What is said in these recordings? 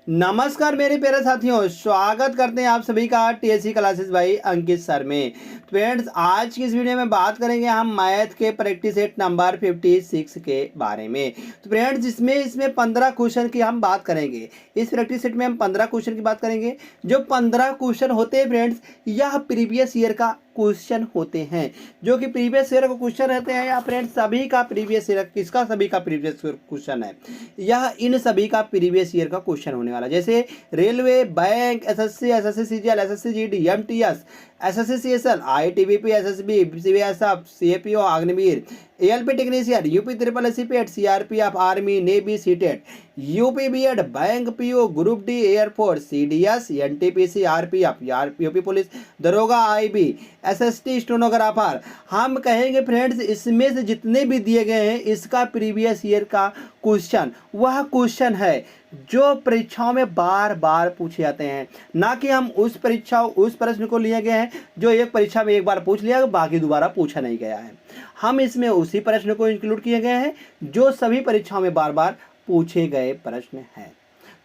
नमस्कार मेरे प्यारे साथियों, स्वागत करते हैं आप सभी का TSC classes by Ankit sir में। फ्रेंड्स, आज की इस वीडियो में बात करेंगे हम मैथ के प्रैक्टिस सेट नंबर 56 के बारे में। तो फ्रेंड्स, इसमें 15 क्वेश्चन की हम बात करेंगे। इस प्रैक्टिस सेट में हम 15 क्वेश्चन की बात करेंगे। जो 15 क्वेश्चन होते हैं फ्रेंड्स, यह प्रीवियस ईयर का क्वेश्चन होते हैं। जो कि प्रीवियस ईयर का क्वेश्चन रहते हैं या फ्रेंड्स सभी का प्रीवियस ईयर, किसका? सभी का प्रीवियस ईयर क्वेश्चन है। यह इन सभी का प्रीवियस ईयर का क्वेश्चन होने वाला, जैसे railway, bank, SSC, SSC CGL, SSC GD, MTS, SSC CSL, ITBP, SSB, CBSF, CAPO, Agniveer, ALP technician, UP triple SC PET, CRPF, army, navy, CTET, UP BEd, bank PO, group D, air force, CDS, NTPC, RPF, UP police, दरोगा, IB, SST, stenographer. हम कहेंगे friends, इसमें से जितने भी दिए गए हैं इसका प्रीवियस ईयर का क्वेश्चन वह क्वेश्चन है जो परीक्षाओं में बार बार पूछे जाते हैं। ना कि हम उस प्रश्न को लिए गए हैं जो एक परीक्षा में एक बार पूछ लिया, बाकी दोबारा पूछा नहीं गया है। हम इसमें उसी प्रश्न को इंक्लूड किए गए हैं जो सभी परीक्षाओं में बार बार पूछे गए प्रश्न हैं।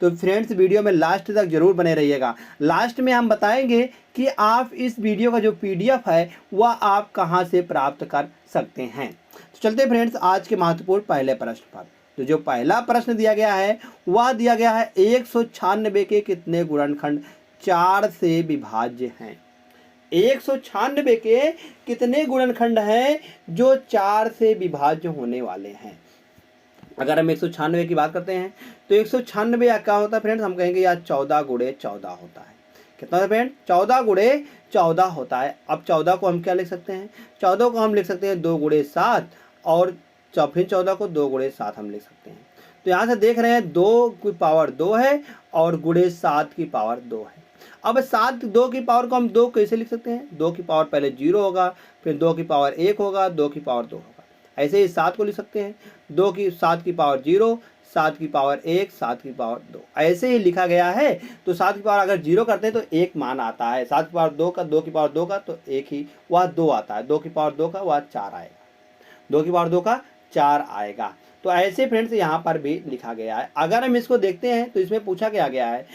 तो फ्रेंड्स, वीडियो में लास्ट तक जरूर बने रहिएगा। लास्ट में हम बताएंगे कि आप इस वीडियो का जो पीडीएफ है वह आप कहां से प्राप्त कर सकते हैं। तो चलते फ्रेंड्स आज के महत्वपूर्ण पहले प्रश्न पर। तो जो पहला प्रश्न दिया गया है वह दिया गया है 196 के कितने गुणनखंड 4 से विभाज्य हैं। 196 के कितने गुणनखंड हैं जो 4 से विभाज्य होने वाले हैं। अगर हम 196 की बात करते हैं तो 196 क्या होता है फ्रेंड्स, हम कहेंगे यार 14 गुणे 14 होता है। कितना है फ्रेंड? 14 गुणे 14 होता है। अब 14 को हम क्या लिख सकते हैं? 14 को हम लिख सकते हैं 2 गुणे 7 और फिर 14 को 2 गुणे 7 हम लिख सकते हैं। तो यहाँ से देख रहे हैं 2 की पावर 2 है और गुणे 7 की पावर 2 है। अब 2 की पावर को हम 2 कैसे लिख सकते हैं? 2 की पावर पहले 0 होगा, फिर 2 की पावर 1 होगा, 2 की पावर 2 होगा। ऐसे ही 7 को लिख सकते हैं 7 की पावर 0, 7 की पावर 1, 7 की पावर 2। ऐसे ही लिखा गया है। तो 7 की पावर अगर 0 करते हैं तो 1 मान आता है। 7 की पावर 2 का, 2 की पावर 2 का तो 1 ही, वह 2 आता है। 2 की पावर 2 का वह 4 आएगा। 2 की पावर 2 का 4 आएगा। तो ऐसे फ्रेंड्स यहाँ पर भी लिखा गया है। अगर हम इसको देखते हैं तो इसमें पूछा गया है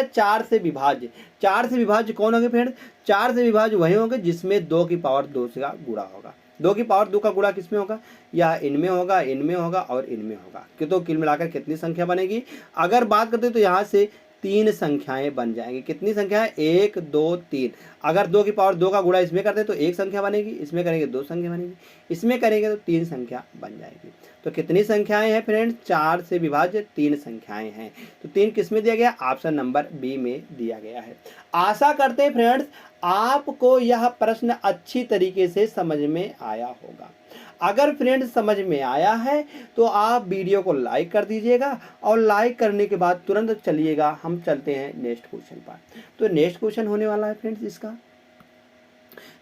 4 से विभाज्य। 4 से विभाज्य कौन होंगे फ्रेंड्स? 4 से विभाज्य वही होंगे जिसमें 2 की पावर 2 से का गुणा होगा। 2 की पावर 2 का गुणा किसमें होगा? या इनमें होगा, इनमें होगा और इनमें होगा। तो कुल मिलाकर कितनी संख्या बनेगी? अगर बात करते हैं तो यहाँ से 3 संख्याएं बन जाएंगी। कितनी संख्याएं? 1, 2, 3। अगर 2 की पावर 2 का गुणा इसमें करते हैं तो 1 संख्या बनेगी, इसमें करेंगे 2 संख्या बनेगी, इसमें करेंगे तो 3 संख्या बन जाएगी। तो कितनी संख्याएं हैं फ्रेंड्स? 4 से विभाज्य 3 संख्याएं हैं। तो 3 किसमें दिया गया? ऑप्शन नंबर बी में दिया गया है। आशा करते हैं फ्रेंड्स आपको यह प्रश्न अच्छी तरीके से समझ में आया होगा। अगर फ्रेंड्स समझ में आया है तो आप वीडियो को लाइक कर दीजिएगा और लाइक करने के बाद तुरंत चलिएगा, हम चलते हैं नेक्स्ट क्वेश्चन पर। तो नेक्स्ट क्वेश्चन होने वाला है फ्रेंड्स इसका।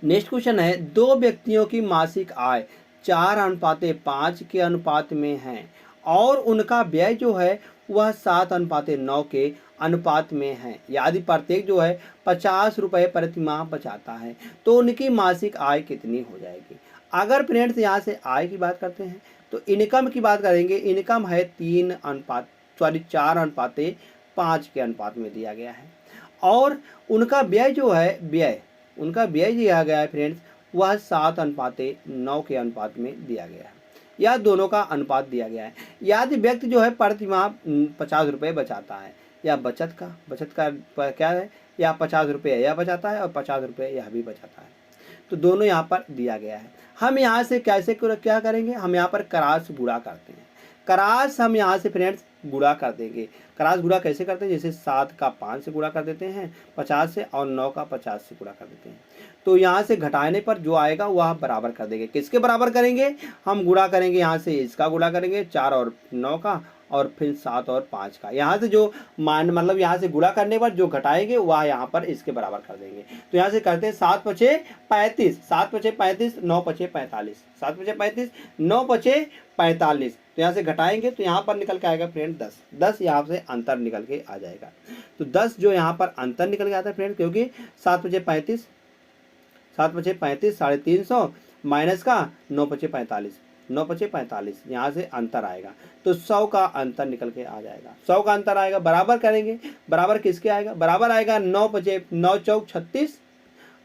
नेक्स्ट क्वेश्चन है 2 व्यक्तियों की मासिक आय 4:5 के अनुपात में है और उनका व्यय जो है वह 7:9 के अनुपात में है। यदि प्रत्येक जो है 50 रुपये प्रति माह बचाता है तो उनकी मासिक आय कितनी हो जाएगी। अगर फ्रेंड्स यहाँ से आय की बात करते हैं तो इनकम की बात करेंगे। इनकम है 4:5 के अनुपात में दिया गया है और उनका व्यय जो है उनका व्यय दिया गया है फ्रेंड्स वह 7:9 के अनुपात में दिया गया है। यह दोनों का अनुपात दिया गया है। यदि व्यक्ति जो है प्रति माह 50 रुपये बचाता है, या बचत का क्या है, या 50 रुपये यह बचाता है और 50 रुपये यह भी बचाता है। तो दोनों यहाँ पर दिया गया है। हम यहाँ से कैसे क्या करेंगे? हम यहाँ पर क्रॉस गुणा करते हैं। क्रॉस हम यहाँ से फ्रेंड्स गुणा कर देंगे। क्रॉस गुणा कैसे करते हैं? जैसे 7 का 5 से गुणा कर देते हैं 50 से और 9 का 50 से गुणा कर देते हैं। तो यहाँ से घटाने पर जो आएगा वह बराबर कर देंगे। किसके बराबर करेंगे? हम गुणा करेंगे यहाँ से इसका गुणा करेंगे 4 और 9 का और फिर 7 और 5 का। यहाँ से जो मान मतलब यहाँ से गुणा करने पर जो घटाएंगे वह यहाँ पर इसके बराबर कर देंगे। तो यहाँ से करते हैं 7 पचे 35, 7 पचे 35, 9 पचे 45, 7 पचे 35, 9 पचे 45। तो यहाँ से घटाएंगे तो यहाँ पर निकल के आएगा फ्रेंड 10 यहाँ से अंतर निकल के आ जाएगा। तो 10 जो यहाँ पर अंतर निकल के आता है फ्रेंड, क्योंकि 7 पचे 35, 7 पचे 35 350 माइनस का 9 पचे 45, 9 पचे 45, यहाँ से अंतर आएगा तो 100 का अंतर निकल के आ जाएगा। 100 का अंतर आएगा, बराबर करेंगे, बराबर किसके आएगा, बराबर आएगा 9 पचे 9 चौक 36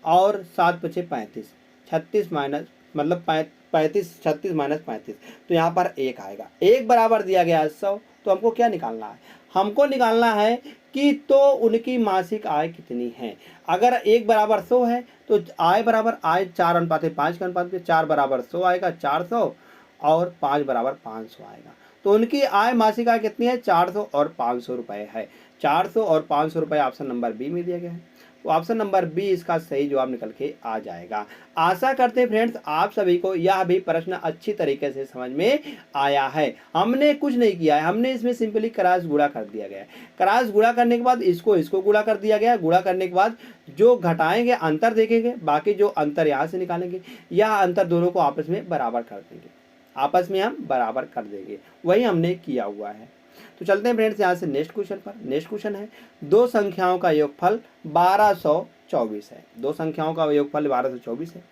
और 7 पचे 35, 36 माइनस मतलब 35, 36 माइनस 35, तो यहाँ पर 1 आएगा। 1 बराबर दिया गया है 100, तो हमको क्या निकालना है, हमको निकालना है कि तो उनकी मासिक आय कितनी है। अगर 1 बराबर 100 है तो आय बराबर आय 4 अनुपात 5 के अनुपात में 4 बराबर 100 आएगा, 400 और 5 बराबर 500 आएगा। तो उनकी आय मासिक आय कितनी है, 400 और 500 रुपये है। 400 और 500 रुपये ऑप्शन नंबर बी में दिया गया है, तो ऑप्शन नंबर बी इसका सही जवाब निकल के आ जाएगा। आशा करते हैं फ्रेंड्स आप सभी को यह भी प्रश्न अच्छी तरीके से समझ में आया है। हमने कुछ नहीं किया है, हमने इसमें सिंपली क्रॉस गुणा कर दिया गया है। क्रॉस गुणा करने के बाद इसको गुणा कर दिया गया। गुणा करने के बाद जो घटाएंगे अंतर देखेंगे, बाकी जो अंतर यहाँ से निकालेंगे, यह अंतर दोनों को आपस में बराबर कर देंगे, आपस में हम बराबर कर देंगे, वही हमने किया हुआ है। तो चलते हैं फ्रेंड्स यहाँ से नेक्स्ट क्वेश्चन पर। नेक्स्ट क्वेश्चन है दो संख्याओं का योगफल 1224 है। दो संख्याओं का योगफल 1224 है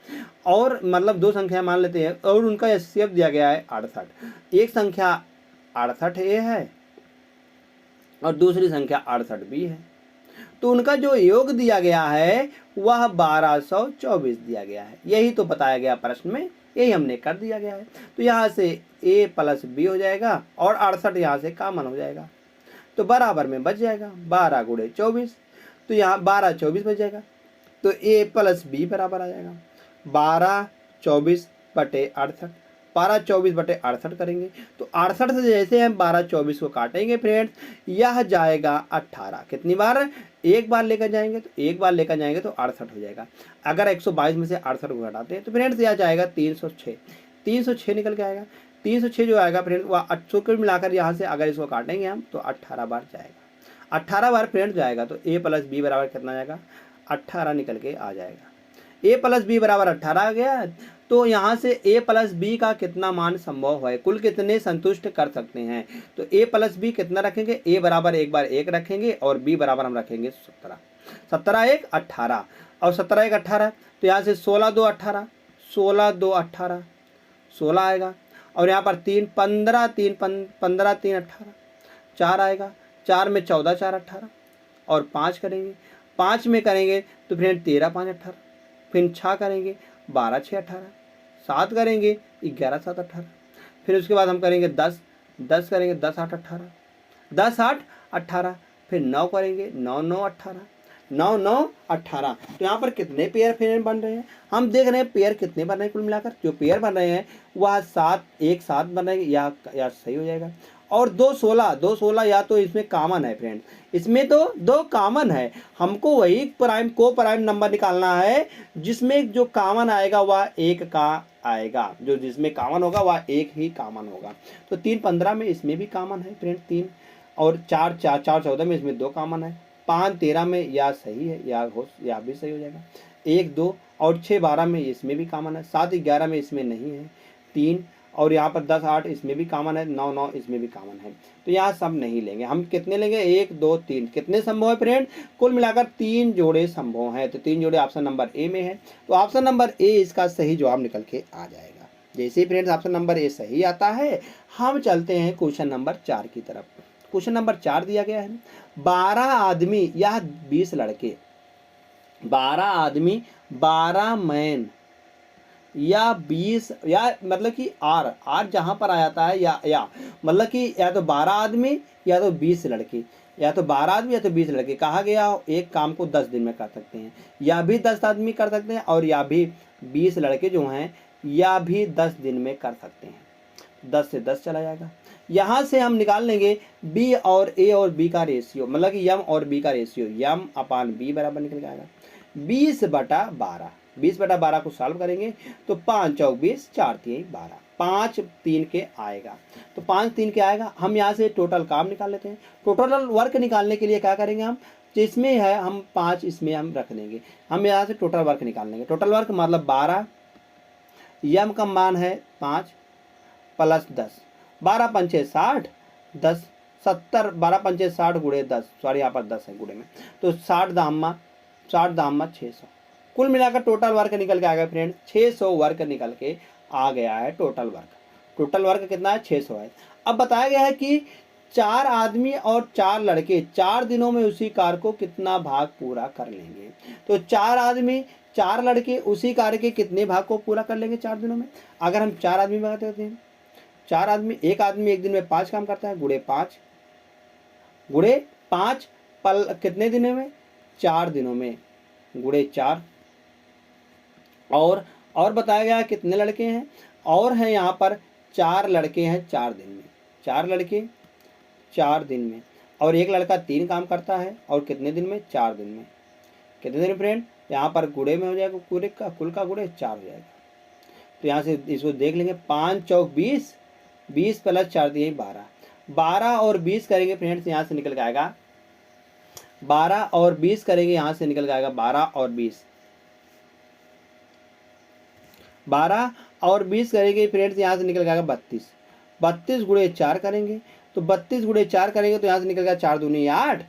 और मतलब दो संख्या मान लेते हैं और उनका एचसीएफ दिया गया है 68। एक संख्या 68 ए है और दूसरी संख्या 68 बी है, तो उनका जो योग दिया गया है वह 1224 दिया गया है। यही तो बताया गया प्रश्न में, यही हमने कर दिया गया है। तो यहाँ से a प्लस बी हो जाएगा और 68 यहाँ से कॉमन हो जाएगा, तो बराबर में बच जाएगा 12 गुणे 24, तो यहाँ 12 24 बच जाएगा। तो a प्लस बी बराबर आ जाएगा 12 24 बटे 68। 12 24 बटे 68 करेंगे तो 68 से जैसे हम 12 24 को काटेंगे फ्रेंड्स, यह जाएगा 18। कितनी बार, एक बार लेकर जाएंगे, तो एक बार लेकर जाएंगे तो 68 हो जाएगा। अगर 122 में से 68 को घटाते हैं तो फ्रेंड्स यह जाएगा 306। 306 निकल के आएगा। 306 जो आएगा फ्रेंड्स वह 800 को मिलाकर यहाँ से अगर इसको काटेंगे हम तो 18 बार जाएगा। 18 बार फ्रेंड्स जाएगा तो a प्लस बी बराबर कितना जाएगा, 18 निकल के आ जाएगा। a प्लस बी बराबर 18 आ गया, तो यहाँ से a प्लस बी का कितना मान संभव है, कुल कितने संतुष्ट कर सकते हैं। तो a प्लस बी कितना रखेंगे, a बराबर एक बार 1 रखेंगे और b बराबर हम रखेंगे 17। 17 1 18 और 17 1 18, तो यहाँ से 16 2 18, 16 2 18 16 आएगा और यहाँ पर 3 15 3 15 3 18 4 आएगा। 4 में 14 4 18 और 5 करेंगे, 5 में करेंगे तो फ्रेंड 13 5 18, फिर 6 करेंगे 12 6 18, 7 करेंगे 11 7 18, फिर उसके बाद हम करेंगे 10 10 करेंगे 10 8 18, 10 8 18, फिर 9 करेंगे 9 9 18, 9 9 18। तो यहाँ पर कितने पेयर फिर बन रहे हैं, हम देख रहे हैं पेयर कितने बन रहे हैं, कुल मिलाकर जो पेयर बन रहे हैं वह 7 1 7 बन रहे हैं, या सही हो जाएगा। और 2 16 या तो इसमें कॉमन है फ्रेंड, इसमें तो 2 कॉमन है, हमको वही प्राइम को प्राइम नंबर निकालना है जिसमें जो कॉमन आएगा वह 1 का आएगा, जो जिसमें कॉमन होगा वह 1 ही कॉमन होगा। तो 3 15 में इसमें भी कॉमन है फ्रेंड 3, और 4 4 4 14 में इसमें 2 कॉमन है, 5 13 में या सही है या भी सही हो जाएगा, 1 2 और 6 12 में इसमें भी कॉमन है, 7 11 में इसमें नहीं है 3, और यहाँ पर 10 8 इसमें भी कॉमन है, 9 9 इसमें भी कॉमन है। तो यहाँ सब नहीं लेंगे, हम कितने लेंगे 1 2 3, कितने संभव है फ्रेंड, कुल मिलाकर 3 जोड़े संभव हैं। तो 3 जोड़े ऑप्शन नंबर ए में है, तो ऑप्शन नंबर ए इसका सही जवाब निकल के आ जाएगा। जैसे ही फ्रेंड्स ऑप्शन नंबर ए सही आता है, हम चलते हैं क्वेश्चन नंबर 4 की तरफ। क्वेश्चन नंबर 4 दिया गया है 12 आदमी या 20 लड़के, 12 आदमी 12 मैन या 20 या मतलब कि आर जहाँ पर आ जाता है या मतलब कि या तो 12 आदमी या तो 20 लड़के, या तो 12 आदमी या तो 20 लड़के। कहा गया एक काम को 10 दिन में कर सकते हैं, या भी 10 आदमी कर सकते हैं और या भी 20 लड़के जो हैं या भी 10 दिन में कर सकते हैं। 10 से 10 चला जाएगा। यहाँ से हम निकाल लेंगे बी और ए और बी का रेशियो, मतलब कि यम और बी का रेशियो, यम अपान बी बराबर निकल जाएगा 20 बटा 12। 20 बटा 12 को सॉल्व करेंगे तो 5 चौक 20 4 3 12, 5 3 के आएगा। तो 5 3 के आएगा। हम यहाँ से टोटल काम निकाल लेते हैं। टोटल वर्क निकालने के लिए क्या करेंगे हम, जिसमें है हम 5 इसमें हम रख देंगे। हम यहाँ से टोटल वर्क निकाल लेंगे। टोटल वर्क मतलब 12, यम का मान है 5 प्लस 10, 12 पंचे 60, 10 70, 12 पंचे 60 गुणे 10, सॉरी यहाँ पर 10 है गुणे में, तो 60 दामा 600, कुल मिलाकर टोटल वर्क निकल के आ गया फ्रेंड 600 वर्क निकल के आ गया है टोटल वर्क। टोटल वर्क कितना है 600 है। अब बताया गया है कि 4 आदमी और 4 लड़के 4 दिनों में उसी कार्य को कितना भाग पूरा कर लेंगे। तो 4 आदमी 4 लड़के उसी कार्य के कितने भाग को पूरा कर लेंगे 4 दिनों में। अगर हम 4 आदमी बात करते हैं, 4 आदमी, एक आदमी एक दिन में 5 काम करता है, गुणे 5 पल कितने दिनों में 4 दिनों में, गुणे 4। और बताया गया कितने लड़के हैं, और हैं यहाँ पर 4 लड़के हैं 4 दिन में, 4 लड़के 4 दिन में, और एक लड़का 3 काम करता है, और कितने दिन में 4 दिन में। कितने दिन फ्रेंड, यहाँ पर गुणे में हो जाएगा, पूरे का कुल का गुणे 4 हो जाएगा। तो यहाँ से इसको देख लेंगे, 5 चौक 20, 20 प्लस 4 दिए 12, 12 और 20 करेंगे फ्रेंड्स, यहाँ से निकल के आएगा 12 और 20 करेंगे, यहाँ से निकल के आएगा 12 और 20, 12 और 20 करेंगे फ्रेंड्स, यहाँ से निकल के आएगा 32, 32 गुणे 4 करेंगे, तो 32 गुणे 4 करेंगे तो यहाँ से निकल गया 4 दूनी 8,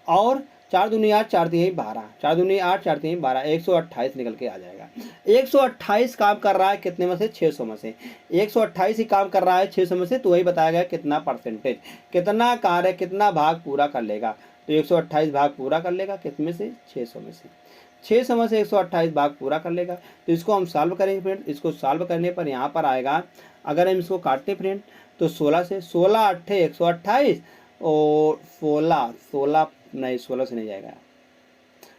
और 4 दूनी 8, 4 तीन 12, 4 दूनी 8, 4 तीन 12, 128 निकल के आ जाएगा। 128 काम कर रहा है कितने में से, 600 में से। 128 ही काम कर रहा है 600 में से, तो वही बताया गया कितना परसेंटेज, कितना कार्य कितना भाग पूरा कर लेगा। तो 128 भाग पूरा कर लेगा कितने से, 600 में से। 600 में से 128 भाग पूरा कर लेगा। तो इसको हम सॉल्व करेंगे फ्रेंड। इसको सॉल्व करने पर यहाँ पर आएगा, अगर हम इसको काटते फ्रेंड तो 16 से, 16 अट्ठे 128, और 16 नहीं, 16 से नहीं जाएगा,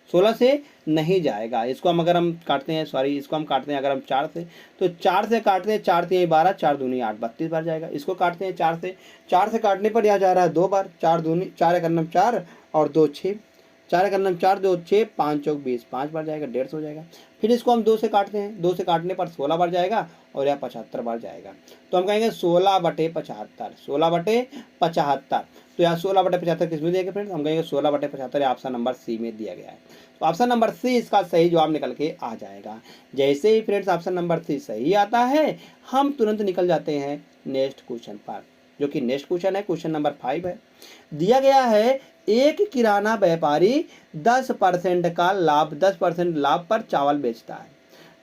16 से नहीं जाएगा। इसको हम अगर हम काटते हैं, सॉरी इसको हम काटते हैं अगर हम 4 से, तो 4 से काटते हैं, 4 तीन 12, 4 दूनी 8, 32 बार जाएगा। इसको काटते हैं 4 से, 4 से काटने पर यहाँ जा रहा है 2 बार, 4 दूनी 4 एक अन्नम 4 और 2 6, 4 एक अन्नम 4 2 6, 5 चौक 20, 5 बार जाएगा, 150 हो जाएगा। फिर इसको हम 2 से काटते हैं, 2 से काटने पर 16 बार जाएगा, और यहाँ 75 बार जाएगा। तो हम कहेंगे 16/75, 16/75। तो यहाँ 16/75 किसमें दिया गया फ्रेंड्स, हम कहेंगे 16/75 ऑप्शन नंबर सी में दिया गया है। तो ऑप्शन नंबर सी इसका सही जवाब निकल के आ जाएगा। जैसे ही फ्रेंड्स ऑप्शन नंबर सी सही आता है, हम तुरंत निकल जाते हैं नेक्स्ट क्वेश्चन पर, जो कि नेक्स्ट क्वेश्चन है, क्वेश्चन नंबर 5 है। दिया गया है एक किराना व्यापारी 10% का लाभ, 10% लाभ पर चावल बेचता है,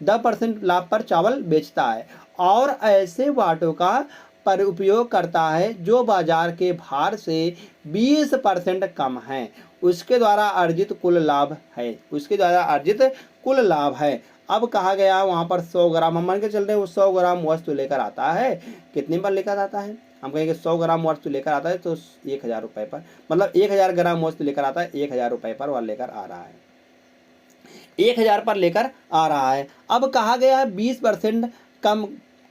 10% लाभ पर चावल बेचता है, और ऐसे बाटों का पर उपयोग करता है जो बाजार के भार से 20% कम है, उसके द्वारा अर्जित कुल लाभ है, उसके द्वारा अर्जित कुल लाभ है। अब कहा गया वहाँ पर 100 ग्राम, हम मान के चल रहे हैं वो 100 ग्राम वस्तु लेकर आता है, कितने पर लेकर आता है, हम कहेंगे 100 ग्राम वस्तु लेकर आता है तो 1000 रुपये पर, मतलब 1000 ग्राम वस्तु लेकर आता है, 1000 रुपये पर वह लेकर आ रहा है, 1000 पर लेकर आ रहा है। अब कहा गया है 20% कम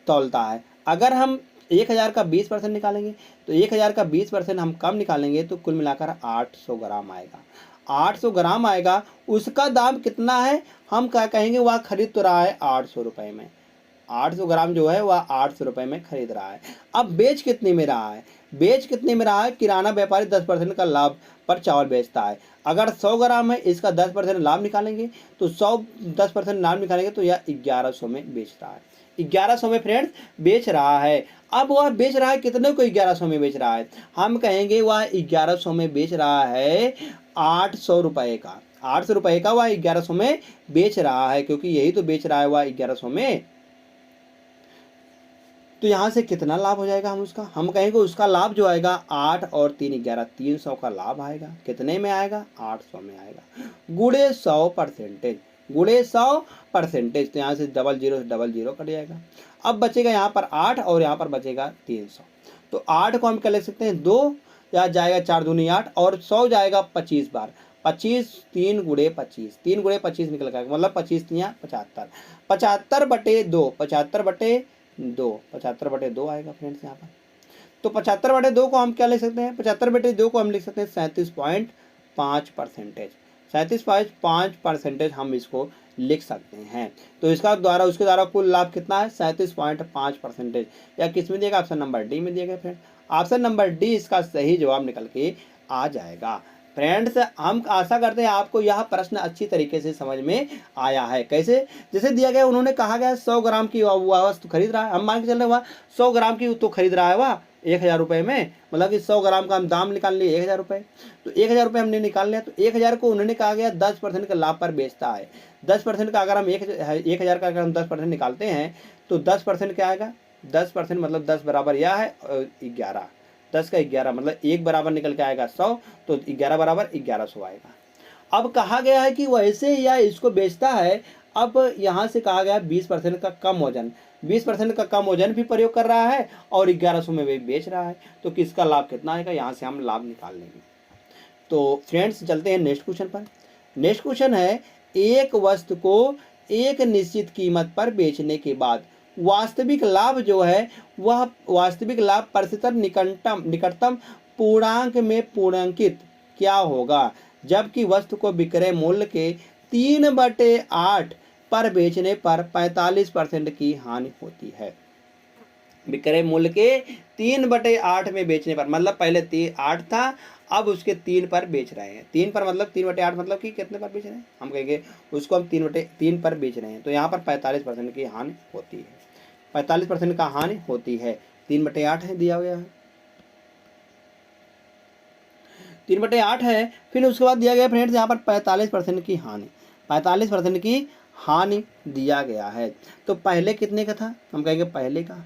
तौलता है। अगर हम 1000 का 20% निकालेंगे, तो 1000 का 20% हम कम निकालेंगे तो कुल मिलाकर 800 ग्राम आएगा, 800 ग्राम आएगा। उसका दाम कितना है, हम क्या कहेंगे, वह खरीद तो रहा है 800 रुपये में, 800 ग्राम जो है वह 800 रुपये में खरीद रहा है। अब बेच कितने में रहा है, बेच कितने में रहा है, किराना व्यापारी 10% का लाभ पर चावल बेचता है। अगर 100 ग्राम है, इसका 10% लाभ निकालेंगे, तो 10% लाभ निकालेंगे तो यह 1100 में बेच रहा है, 1100 में फ्रेंड्स बेच रहा है। अब वह बेच रहा है कितने को, 1100 में बेच रहा है, हम कहेंगे वह 1100 में बेच रहा है 800 रुपये का, 800 रुपये का वह 1100 में बेच रहा है, क्योंकि यही तो बेच रहा है वह 1100 में। तो यहाँ से कितना लाभ हो जाएगा, हम कहेंगे उसका लाभ जो आएगा 8 और 3 11, 300 का लाभ आएगा, कितने में आएगा, 800 में आएगा, गुणे 100%, गुणे 100%। तो यहाँ से 00 से 00 कट जाएगा। अब बचेगा यहाँ पर 8 और यहाँ पर बचेगा 300। तो 8 को हम क्या लिख सकते हैं, 2 या जाएगा 4 दूनी 8, और 100 जाएगा 25 बार, 25 3 गुणे 25, 3 गुणे 25 निकल गया, मतलब 25 3 75, 75/2, 75/2, 75/2 आएगा फ्रेंड्स यहाँ पर। तो 75/2 को हम क्या लिख सकते हैं, 75/2 को हम लिख सकते हैं 37.5%, 37.5% हम इसको लिख सकते हैं। तो इसका द्वारा उसके द्वारा कुल लाभ कितना है, 37.5%, या किस में दिएगा, ऑप्शन नंबर डी में दिया गया फ्रेंड। ऑप्शन नंबर डी इसका सही जवाब निकल के आ जाएगा। फ्रेंड्स हम आशा करते हैं आपको यह प्रश्न अच्छी तरीके से समझ में आया है। कैसे, जैसे दिया गया, उन्होंने कहा गया 100 ग्राम की वस्तु खरीद रहा है, हम मान के चल रहे वह 100 ग्राम की तो खरीद रहा है वह 1000 रुपये में, मतलब कि 100 ग्राम का हम दाम निकाल लिए 1000 रुपये। तो 1000 रुपये हमने निकाल लिया, तो 1000 को उन्होंने कहा गया 10% का लाभ पर बेचता है। 10% का अगर हम 1000 का अगर हम 10% निकालते हैं तो 10% क्या आएगा, 10% मतलब 10 बराबर यह है और 11, 10 का 11 मतलब 1 बराबर निकल के आएगा 100, तो 11 बराबर 1100 आएगा। अब कहा गया है कि वैसे यह इसको बेचता है। अब यहाँ से कहा गया 20% का कम वजन, 20% का कम वजन भी प्रयोग कर रहा है और 1100 में भी बेच रहा है, तो किसका लाभ कितना आएगा, यहाँ से हम लाभ निकाल लेंगे। तो फ्रेंड्स चलते हैं नेक्स्ट क्वेश्चन पर। नेक्स्ट क्वेश्चन है, एक वस्तु को एक निश्चित कीमत पर बेचने के बाद वास्तविक लाभ जो है वह वास्तविक लाभ प्रतिशत निकटतम पूर्णांक में पूर्णांकित क्या होगा, जबकि वस्तु को विक्रय मूल्य के 3/8 पर बेचने पर 45% की हानि होती है। विक्रय मूल्य के 3/8 में बेचने पर, मतलब पहले 8 था, अब उसके 3 पर बेच रहे हैं। 3 पर मतलब 3/8 मतलब कि कितने पर बेच रहे हैं, हम कहेंगे उसको हम 3/3 पर बेच रहे हैं, तो यहाँ पर 45% की हानि होती है। 45% का हानि होती है, 3/8 है दिया गया है, 3/8 है। फिर उसके बाद दिया गया फ्रेंड्स यहाँ पर 45% की हानि, 45% की हानि दिया गया है। तो पहले कितने का था, हम कहेंगे पहले का,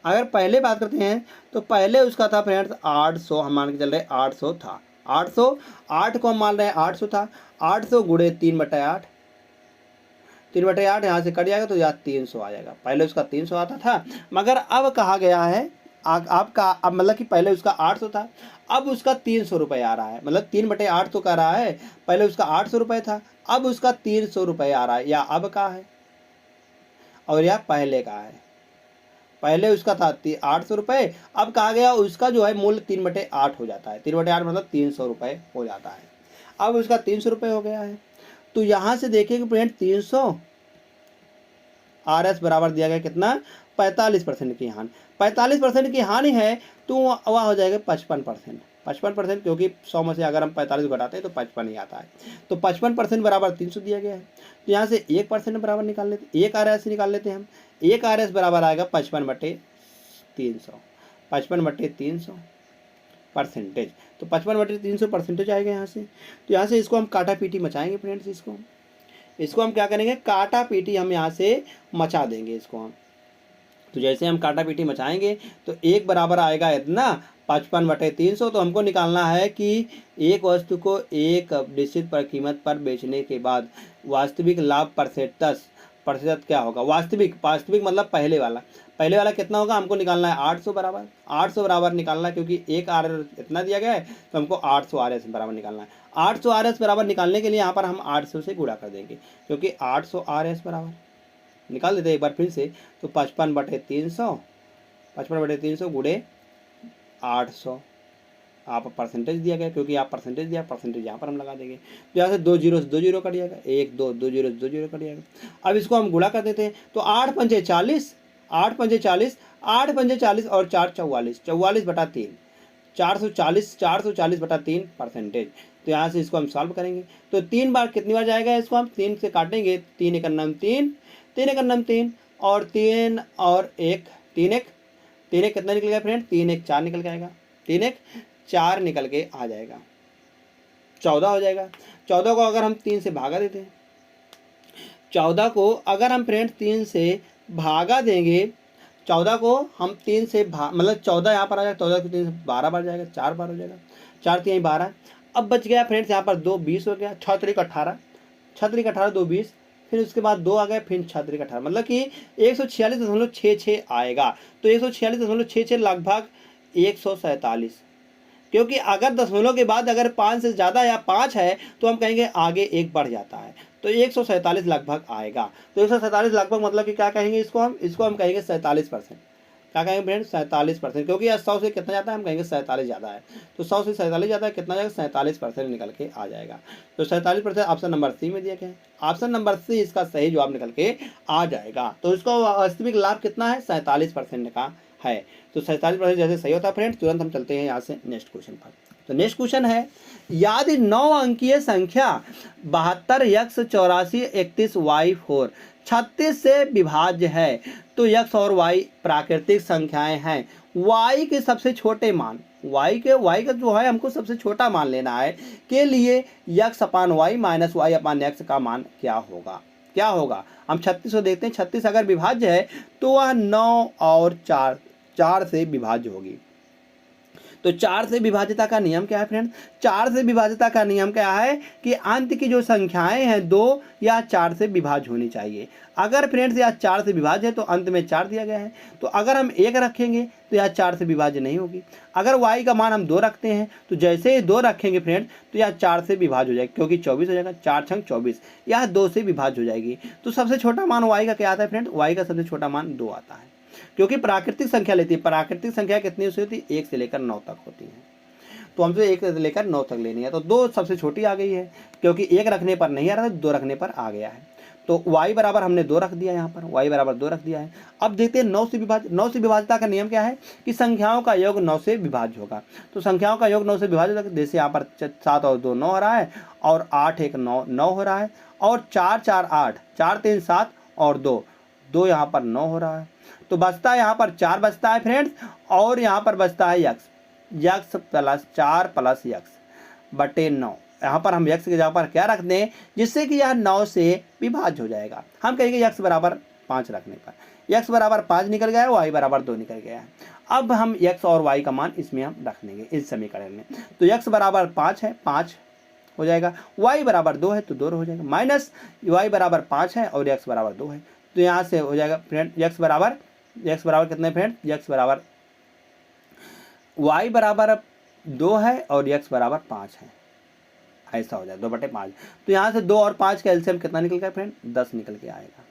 अगर पहले बात करते हैं तो पहले उसका था फ्रेंड्स 800, हम मान के चल रहे 800 था, 800 को हम मान रहे हैं 800 था, 800 गुणे 3/8, 3/8 यहाँ से कट जाएगा तो यहाँ 300 आ जाएगा। पहले उसका 300 आता था, मगर अब कहा गया है आपका, अब मतलब कि पहले उसका 800 था, अब उसका 300 रुपये आ रहा है, मतलब 3/8 तो कर रहा है, पहले उसका 800 रुपये था, अब उसका 300 रुपये आ रहा है, या अब का है और या पहले का है। पहले उसका था 800 रुपये, अब कहा गया उसका जो है मूल्य 3/8 हो जाता है, 3/8 मतलब 300 रुपये हो जाता है, अब उसका 300 रुपये हो गया है। तो यहाँ से देखिए कि फ्रेंड 300 RS बराबर दिया गया कितना, 45% की हानि, 45% की हानि है तो वह हो जाएगा 55%, 55%, क्योंकि 100 में से अगर हम 45 घटाते हैं तो 55 ही आता है, तो 55% बराबर 300 दिया गया है। तो यहाँ से 1% बराबर निकाल लेते, 1 RS निकाल लेते हैं हम, 1 RS बराबर आएगा 55/300, 55/300 परसेंटेज, तो 55/300 परसेंटेज आएगा यहाँ से। तो यहाँ से इसको हम काटा पीटी मचाएंगे फ्रेंड्स, इसको हम क्या करेंगे, काटा पीटी हम यहाँ से मचा देंगे इसको हम। तो जैसे हम काटा पीटी मचाएंगे तो 1 बराबर आएगा इतना 55/300, तो हमको निकालना है कि एक वस्तु को एक निश्चित पर कीमत पर बेचने के बाद वास्तविक लाभ प्रतिशत क्या होगा। वास्तविक मतलब पहले वाला कितना होगा, हमको निकालना है 800 बराबर निकालना है, क्योंकि 1 RS इतना दिया गया है तो हमको 800 RS बराबर निकालना है। 800 RS बराबर निकालने के लिए यहाँ पर हम 800 से गुणा कर देंगे, क्योंकि 800 RS बराबर निकाल देते हैं एक बार फिर से, तो 55/300 गुणे 800, आप परसेंटेज दिया गया, क्योंकि आप परसेंटेज दिया, परसेंटेज यहाँ पर हम लगा देंगे, तो यहाँ से 2 जीरो कट जाएगा, 1 2 2 जीरो कट जाएगा। अब इसको हम गुणा कर देते हैं, तो 8 पंजे 40, 8 पंजे 40, 8 पंजे 40 और 4 44, 44/3, 440/3 परसेंटेज। तो यहाँ से इसको हम सॉल्व करेंगे, तो 3 बार कितनी बार जाएगा, इसको हम 3 से काटेंगे, 3 1 9 3, 3 1 9 3 और 3 और 1 3 1 कितना निकल गया फ्रेंड, 3 1 4 निकल के आएगा, 3 1 4 निकल के आ जाएगा, 14 हो जाएगा। 14 को अगर हम 3 से भागा देते हैं, 14 को अगर हम फ्रेंड 3 से भागा देंगे, 14 को हम 3 से मतलब 14 यहाँ पर आ जाएगा, 14 को 3 से 12 बार जाएगा, 4 बार हो जाएगा, 4 3 12। अब बच गया फ्रेंड्स यहाँ पर 2 20 हो गया, 6 3 18, 6 3 18 2 20, फिर उसके बाद 2 आ गए, फिर 6 3 18, मतलब कि 146.66 आएगा। तो 146.66 लगभग 147, क्योंकि अगर दशमलव के बाद अगर 5 से ज़्यादा या 5 है तो हम कहेंगे आगे 1 बढ़ जाता है, तो 147 लगभग आएगा। तो 147 लगभग मतलब कि क्या कहेंगे, इसको हम कहेंगे 47%। क्या कहेंगे फ्रेंड्स, 47%, क्योंकि 100 से कितना जाता है, हम कहेंगे 47 ज़्यादा है, तो 100 से 47 ज़्यादा है, कितना जाएगा, 47% निकल के आ जाएगा। तो 47% ऑप्शन नंबर सी में दिया गया है, ऑप्शन नंबर सी इसका सही जवाब निकल के आ जाएगा। तो इसका वास्तविक लाभ कितना है, 47% का है। तो 47% जैसे सही होता है फ्रेंड्स, तुरंत हम चलते हैं यहाँ से नेक्स्ट क्वेश्चन पर। तो नेक्स्ट क्वेश्चन है, यदि 9 अंकीय संख्या 72 x 84 31 y 4 36 से विभाज्य है, तो x और y प्राकृतिक संख्याएं हैं, y के सबसे छोटे मान, y का जो है हमको सबसे छोटा मान लेना है, के लिए x/y - y/x का मान क्या होगा। क्या होगा, हम 36 को देखते हैं। 36 अगर विभाज्य है तो वह 9 और 4 से विभाज्य होगी। तो 4 से विभाज्यता का नियम क्या है फ्रेंड्स? 4 से विभाज्यता का नियम क्या है कि अंत की जो संख्याएं हैं 2 या 4 से विभाज्य होनी चाहिए। अगर फ्रेंड्स यह 4 से विभाज्य है तो अंत में 4 दिया गया है, तो अगर हम 1 रखेंगे तो यह 4 से विभाज्य नहीं होगी। अगर y का मान हम 2 रखते हैं तो जैसे ही 2 रखेंगे फ्रेंड्स तो यह 4 से विभाज्य हो जाएगी, क्योंकि 24 हो जाएगा, 4 छंग 24, यह 2 से विभाज्य हो जाएगी। तो सबसे छोटा मान y का क्या आता है फ्रेंड्स? y का सबसे छोटा मान 2 आता है, क्योंकि प्राकृतिक संख्या लेती है। प्राकृतिक संख्या कितनी होती है? 1 से लेकर 9 तक होती है, तो हमसे 1 से लेकर 9 तक लेनी है। तो 2 सबसे छोटी आ गई है, क्योंकि 1 रखने पर नहीं आ रहा था, 2 रखने पर आ गया है। तो y बराबर हमने 2 रख दिया, यहाँ पर y बराबर 2 रख दिया है। अब देखते हैं 9 से विभाज्य। 9 से विभाज्यता का नियम क्या है कि संख्याओं का योग 9 से विभाज्य होगा। तो संख्याओं का योग 9 से विभाज्य होगा, जैसे यहाँ पर 7 और 2 9 हो रहा है, और 8 1 9 9 हो रहा है, और 4 4 8, 4 3 7 और 2 यहाँ पर 9 हो रहा है। तो बचता है यहाँ पर 4 बचता है फ्रेंड्स, और यहाँ पर बचता है यक्स प्लस 4 प्लस यक्स बटे 9। यहाँ पर हम यक्स के जगह पर क्या रख दें जिससे कि यह 9 से विभाज्य हो जाएगा। हम कहेंगे यक्स बराबर 5 रखने पर यक्स बराबर 5 निकल गया है, वाई बराबर 2 निकल गया है। अब हम यक्स और वाई का मान इसमें हम रख देंगे इस समीकरण में। तो यक्स बराबर 5 है, 5 हो जाएगा, वाई बराबर 2 है तो 2 हो जाएगा, माइनस वाई बराबर 5 है और यक्स बराबर 2 है, तो यहाँ से हो जाएगा फ्रेंड यक्स बराबर कितने फ्रेंड? यक्स बराबर वाई बराबर 2 है और यक्स बराबर 5 है, ऐसा हो जाए 2/5। तो यहाँ से 2 और 5 का एलसीएम कितना निकल गया फ्रेंड? 10 निकल के आएगा,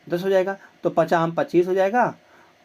10 हो जाएगा। तो 50 25 हो जाएगा,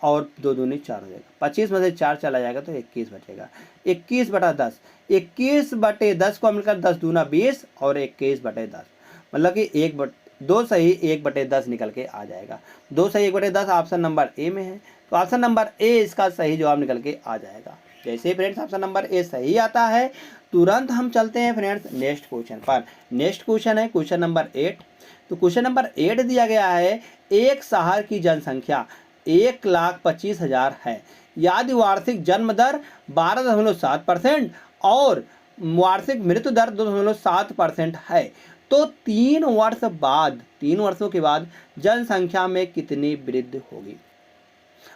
और 2 दूनी 4 हो जाएगा। 25 में से 4 चला जाएगा तो 21 बचेगा। 21/10, 21/10 को मिलकर 10 दूना 20 और 21/10, मतलब कि 2 सही 1/10 निकल के आ जाएगा। 2 सही 1/10 ऑप्शन नंबर ए में है, तो ऑप्शन नंबर ए इसका सही जवाब निकल के आ जाएगा। जैसे फ्रेंड्स ऑप्शन नंबर ए सही आता है, तुरंत हम चलते हैं फ्रेंड्स नेक्स्ट क्वेश्चन पर। नेक्स्ट क्वेश्चन है क्वेश्चन नंबर 8। तो क्वेश्चन नंबर 8 दिया गया है, एक शहर की जनसंख्या 1,25,000 है, यदि वार्षिक जन्म दर 12.7% और वार्षिक मृत्यु दर 2.7% है, तो 3 वर्षों के बाद जनसंख्या में कितनी वृद्धि होगी?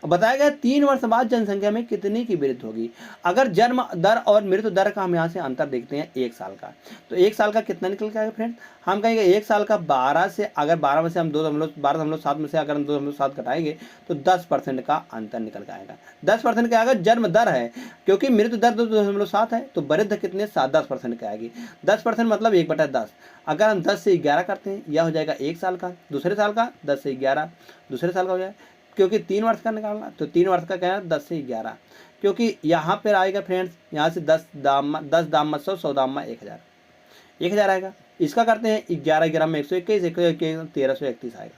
बताया गया 3 वर्ष बाद जनसंख्या में कितनी की वृद्धि होगी। अगर जन्म दर और मृत्यु दर का हम यहाँ से अंतर देखते हैं 1 साल का, तो 1 साल का कितना निकल के आएगा फ्रेंड? हम कहेंगे 1 साल का 12 से, अगर 12 में से हम 12.7 में से अगर हम 2.7 घटाएंगे तो 10% का अंतर निकल के आएगा। 10% का अगर जन्म दर है, क्योंकि मृत्यु दर 2.7 है, तो वृद्धि कितने 10% की आएगी। 10% मतलब 1/10। अगर हम 10 से 11 करते हैं, यह हो जाएगा 1 साल का, दूसरे साल का 10 से 11 दूसरे साल का हो जाएगा, क्योंकि 3 वर्ष का निकालना, तो 3 वर्ष का क्या है 10 से 11, क्योंकि यहाँ पर आएगा फ्रेंड्स, यहाँ से 10 दाम 100 दाम 1000 आएगा। इसका करते हैं 11 11 में 121, 1331 आएगा,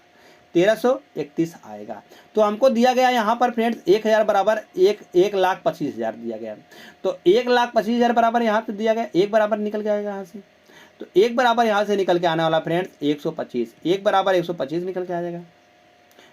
1331 आएगा। तो हमको दिया गया यहाँ पर फ्रेंड्स 1000 बराबर 1,25,000 दिया गया, तो 1,25,000 बराबर यहाँ पे दिया गया, 1 बराबर निकल के आएगा यहाँ से, तो 1 बराबर यहाँ से निकल के आने वाला फ्रेंड्स 125, 1 बराबर 125 निकल के आ जाएगा,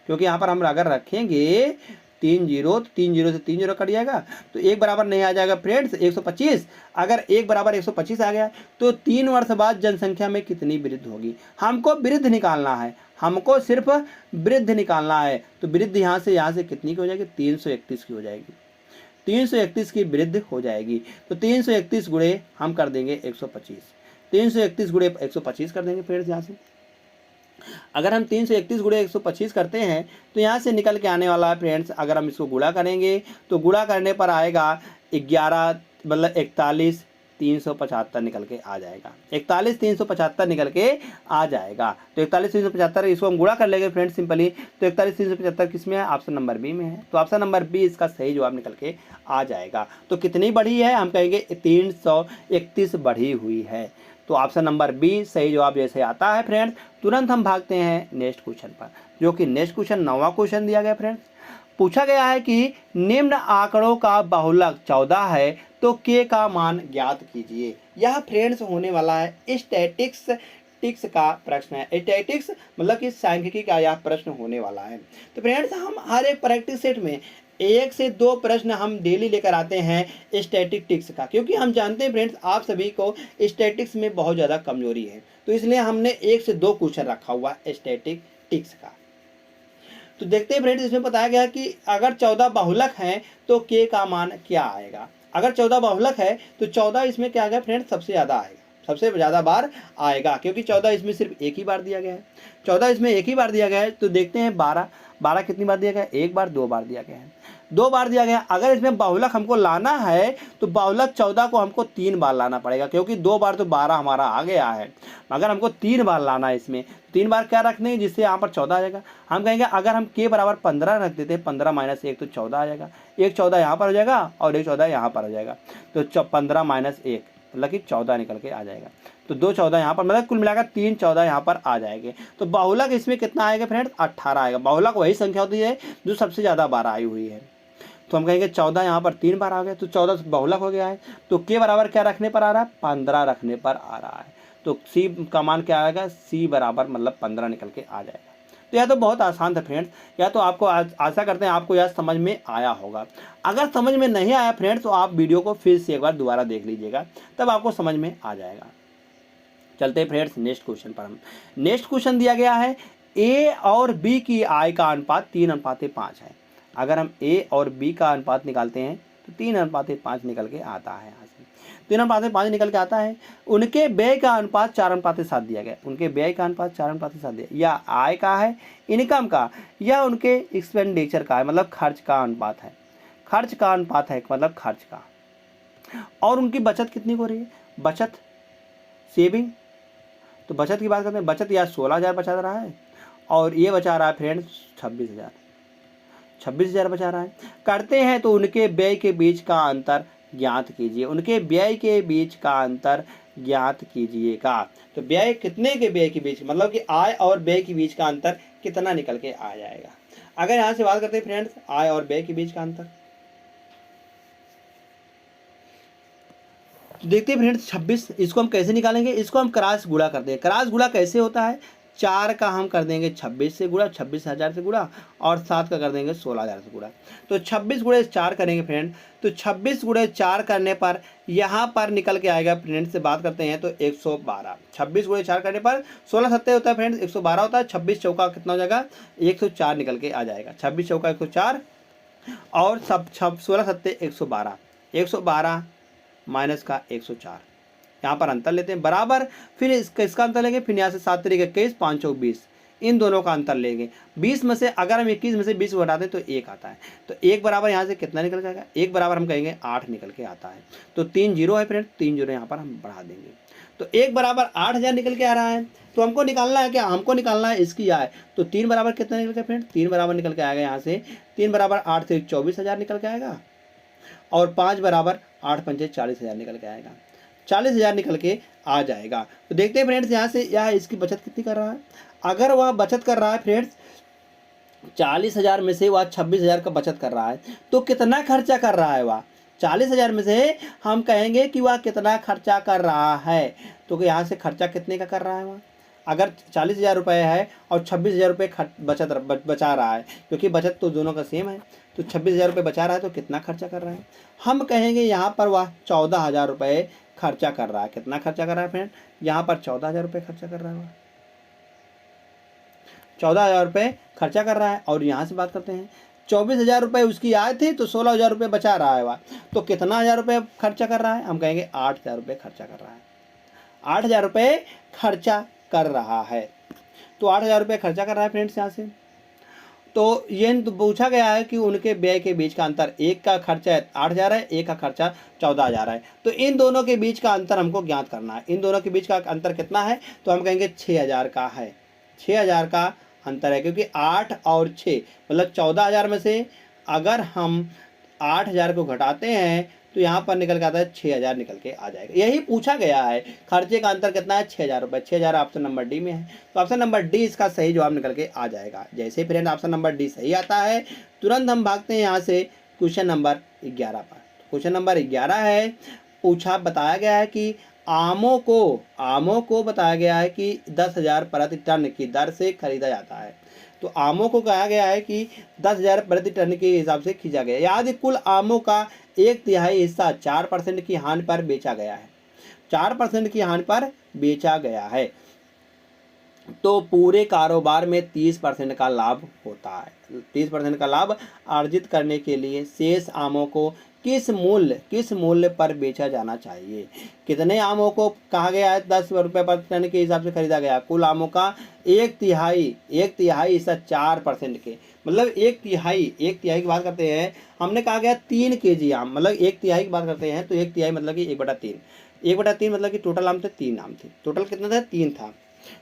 क्योंकि यहाँ पर हम अगर रखेंगे 3 जीरो, तो 3 जीरो से 3 जीरो कट जाएगा, तो 1 बराबर नहीं आ जाएगा फ्रेंड्स 125। अगर 1 बराबर 125 आ गया तो 3 वर्ष बाद जनसंख्या में कितनी वृद्धि होगी? हमको वृद्धि निकालना है, हमको सिर्फ वृद्धि निकालना है। तो वृद्धि यहाँ से कितनी की हो जाएगी? 331 की हो जाएगी, 331 की वृद्धि हो जाएगी। तो 331 गुणे हम कर देंगे 125, 331 गुणे 125 कर देंगे फ्रेंड्स। यहाँ से अगर हम 331 गुणे 125 करते हैं तो यहाँ से निकल के आने वाला है फ्रेंड्स, अगर हम इसको गुणा करेंगे तो गुणा करने पर आएगा 11 मतलब 41,375 निकल के आ जाएगा, 41,375 निकल के आ जाएगा। तो 41,375 इसको हम गुणा कर लेंगे फ्रेंड्स सिंपली, तो 41,375 किस में है? ऑप्शन नंबर बी में है, तो ऑप्शन नंबर बी इसका सही जवाब निकल के आ जाएगा। तो कितनी बढ़ी है? हम कहेंगे 331 बढ़ी हुई है। तो ऑप्शन नंबर बी सही जवाब जैसे आता है फ्रेंड्स, तुरंत हम भागते हैं नेक्स्ट क्वेश्चन पर, जो कि नेक्स्ट क्वेश्चन 9वां क्वेश्चन दिया गया फ्रेंड्स। पूछा गया है कि निम्न आंकड़ों का बहुलक 14 है तो के का मान ज्ञात कीजिए। यह फ्रेंड्स होने वाला है स्टैटिस्टिक्स का प्रश्न है। स्टैटिस्टिक्स मतलब कि सांख्यिकी का यह प्रश्न होने वाला है। तो फ्रेंड्स हम हर एक प्रैक्टिस सेट में 1 से 2 प्रश्न हम डेली लेकर आते हैं स्टैटिस्टिक्स का, क्योंकि हम जानते हैं फ्रेंड्स आप सभी को स्टैटिस्टिक्स में बहुत ज़्यादा कमजोरी है, तो इसलिए हमने 1 से 2 क्वेश्चन रखा हुआ है स्टैटिस्टिक्स का। तो देखते हैं फ्रेंड्स, इसमें बताया गया कि अगर 14 बहुलक हैं तो के का मान क्या आएगा। अगर 14 बहुलक है तो 14 इसमें क्या आएगा फ्रेंड्स, सबसे ज़्यादा आएगा, सबसे ज़्यादा बार आएगा, क्योंकि 14 इसमें सिर्फ एक ही बार दिया गया है। 14 इसमें एक ही बार दिया गया है, तो देखते हैं 12 कितनी बार दिया गया है, एक बार, 2 बार दिया गया है, 2 बार दिया गया। अगर इसमें बहुलक हमको लाना है तो बहुलक 14 को हमको 3 बार लाना पड़ेगा, क्योंकि 2 बार तो 12 हमारा आ गया है, अगर हमको 3 बार लाना है इसमें, 3 बार क्या रखने हैं जिससे यहाँ पर 14 आ जाएगा। हम कहेंगे अगर हम के बराबर 15 रख देते हैं, 15 माइनस 1 तो 14 आ जाएगा, एक 14 यहाँ पर हो जाएगा और एक 14 यहाँ पर हो जाएगा, तो 15 माइनस 1 मतलब कि 14 निकल के आ जाएगा। तो 2 14 यहाँ पर, मतलब कुल मिलाकर 3 14 यहाँ पर आ जाएंगे। तो बहुलक इसमें कितना आएगा फ्रेंड्स, 18 आएगा। बहुलक वही संख्या होती है जो सबसे ज़्यादा बार आई हुई है, तो हम कहेंगे 14 यहाँ पर 3 बार आ गए, तो 14 बहुलक हो गया है। तो के बराबर क्या रखने पर आ रहा है, 15 रखने पर आ रहा है, तो सी का मान क्या आएगा, सी बराबर मतलब 15 निकल के आ जाएगा। तो यह तो बहुत आसान था फ्रेंड्स, या तो आपको आशा करते हैं आपको यह समझ में आया होगा। अगर समझ में नहीं आया फ्रेंड्स तो आप वीडियो को फिर से एक बार दोबारा देख लीजिएगा, तब आपको समझ में आ जाएगा। चलते हैं फ्रेंड्स नेक्स्ट क्वेश्चन पर। हम नेक्स्ट क्वेश्चन दिया गया है ए और बी की आय का अनुपात 3:5 है। अगर हम ए और बी का अनुपात निकालते हैं तो 3:5 निकल के आता है। यहाँ से 3:5 निकल के आता है। उनके व्यय का अनुपात 4:7 दिया गया, उनके व्यय का अनुपात 4:7 दिया, या आय का है, इनकम का, या उनके एक्सपेंडिचर का है, मतलब खर्च का अनुपात है, खर्च का अनुपात है मतलब खर्च का। और उनकी बचत कितनी हो रही है, बचत सेविंग, तो बचत की बात करते हैं, बचत या 16,000 बचा रहा है और ये बचा रहा है फ्रेंड्स 26,000 बचा रहा है। करते हैं तो उनके व्यय के बीच का अंतर ज्ञात कीजिए, उनके व्यय के बीच का अंतर ज्ञात कीजिएगा। तो व्यय कितने के व्यय के बीच, मतलब कि आय और व्यय के बीच का अंतर कितना निकल के आ जाएगा। अगर यहाँ से बात करते हैं फ्रेंड्स आय और व्यय के बीच का अंतर, तो देखते हैं फ्रेंड्स 26, इसको हम कैसे निकालेंगे, इसको हम क्रॉस गुणा करते हैं। क्रॉस गुणा कैसे होता है, 4 का हम कर देंगे 26 से गुणा, 26,000 से गुणा, और 7 का कर देंगे 16,000 से गुणा। तो 26 गुणे 4 करेंगे फ्रेंड, तो 26 गुणे 4 करने पर यहाँ पर निकल के आएगा फ्रेंड से बात करते हैं तो 112। 26 गुणे 4 करने पर 16 सत्ते होता है फ्रेंड्स 112 होता है, 26 चौका कितना हो जाएगा 104 निकल के आ जाएगा। 26 चौका 104 और 16 सत्ते 112, 112 माइनस का 104, यहाँ पर अंतर लेते हैं बराबर, फिर इसका अंतर लेंगे, फिर यहाँ से 7 तरीके 21, 5 चौक 20, इन दोनों का अंतर लेंगे। 20 में से अगर हम 21 में से 20 घटाते हैं तो 1 आता है, तो 1 बराबर यहाँ से कितना निकल जाएगा, 1 बराबर हम कहेंगे 8 निकल के आता है। तो 3 जीरो है फ्रेंड, 3 जीरो यहाँ पर हम बढ़ा देंगे, तो 1 बराबर 8,000 निकल के आ रहा है। तो हमको निकालना है क्या, हमको निकालना है इसकी आय, तो 3 बराबर कितना निकल के फ्रेंड, 3 बराबर निकल के आएगा यहाँ से, 3 बराबर 8 से 24,000 निकल के आएगा, और 5 बराबर 8 पंचे 40,000 निकल के आएगा, 40,000 निकल के आ जाएगा। तो देखते हैं फ्रेंड्स यहाँ से यह इसकी बचत कितनी कर रहा है। अगर वह बचत कर रहा है फ्रेंड्स 40,000 में से वह 26,000 का बचत कर रहा है, तो कितना खर्चा कर रहा है वह, 40,000 में से हम कहेंगे कि वह कितना खर्चा कर रहा है, तो यहाँ से खर्चा कितने का कर रहा है वह, अगर 40,000 रुपये है और 26,000 रुपये बचा रहा है, क्योंकि बचत तो दोनों का सेम है, तो 26,000 रुपये बचा रहा है, तो कितना खर्चा कर रहा है, हम कहेंगे यहाँ पर वह 14,000 रुपये खर्चा कर रहा है। कितना खर्चा कर रहा है फ्रेंड, यहाँ पर 14,000 रुपये खर्चा कर रहा है, 14,000 रुपये खर्चा कर रहा है। और यहाँ से बात करते हैं 24,000 रुपये उसकी आय थी, तो 16,000 रुपये बचा रहा है वह, तो कितना 1,000 रुपये खर्चा कर रहा है, हम कहेंगे 8,000 रुपये खर्चा कर रहा है, 8,000 रुपये खर्चा कर रहा है। तो 8,000 रुपये खर्चा कर रहा है फ्रेंड्स यहाँ से। तो ये तो पूछा गया है कि उनके व्यय के बीच का अंतर, एक का खर्चा 8,000 है, एक का खर्चा 14,000 है, तो इन दोनों के बीच का अंतर हमको ज्ञात करना है। इन दोनों के बीच का अंतर कितना है, तो हम कहेंगे 6,000 का है, 6,000 का अंतर है, क्योंकि 8 और 6 मतलब 14,000 में से अगर हम 8,000 को घटाते हैं तो यहाँ पर निकल के आता है 6,000 निकल के आ जाएगा। यही पूछा गया है, खर्चे का अंतर कितना है 6,000 रुपये, 6,000 ऑप्शन नंबर डी में है, तो ऑप्शन नंबर डी इसका सही जवाब निकल के आ जाएगा। जैसे फ्रेंड ऑप्शन नंबर डी सही आता है, तुरंत हम भागते हैं यहाँ से क्वेश्चन नंबर 11 पर। क्वेश्चन नंबर 11 है, बताया गया है कि आमों को बताया गया है कि 10,000 प्रति टन की दर से खरीदा जाता है। तो आमों को कहा गया है कि 10,000 प्रति टन के हिसाब से खींचा गया। यदि कुल आमों का 1/3 हिस्सा 4% की हानि पर बेचा गया है, 4% की हानि पर बेचा गया है, तो पूरे कारोबार में 30% का लाभ होता है। 30% का लाभ अर्जित करने के लिए शेष आमों को किस मूल्य पर बेचा जाना चाहिए? कितने आमों को कहा गया है 10 रुपये पर टन के हिसाब से खरीदा गया? कुल आमों का 1/3 हिस्सा 4% के, मतलब 1/3 की बात करते हैं। हमने कहा गया 3 kg आम, मतलब 1/3 की बात करते हैं तो 1/3 मतलब कि 1/3, 1/3 मतलब कि टोटल आम थे 3 आम थे। टोटल कितना था? 3 था,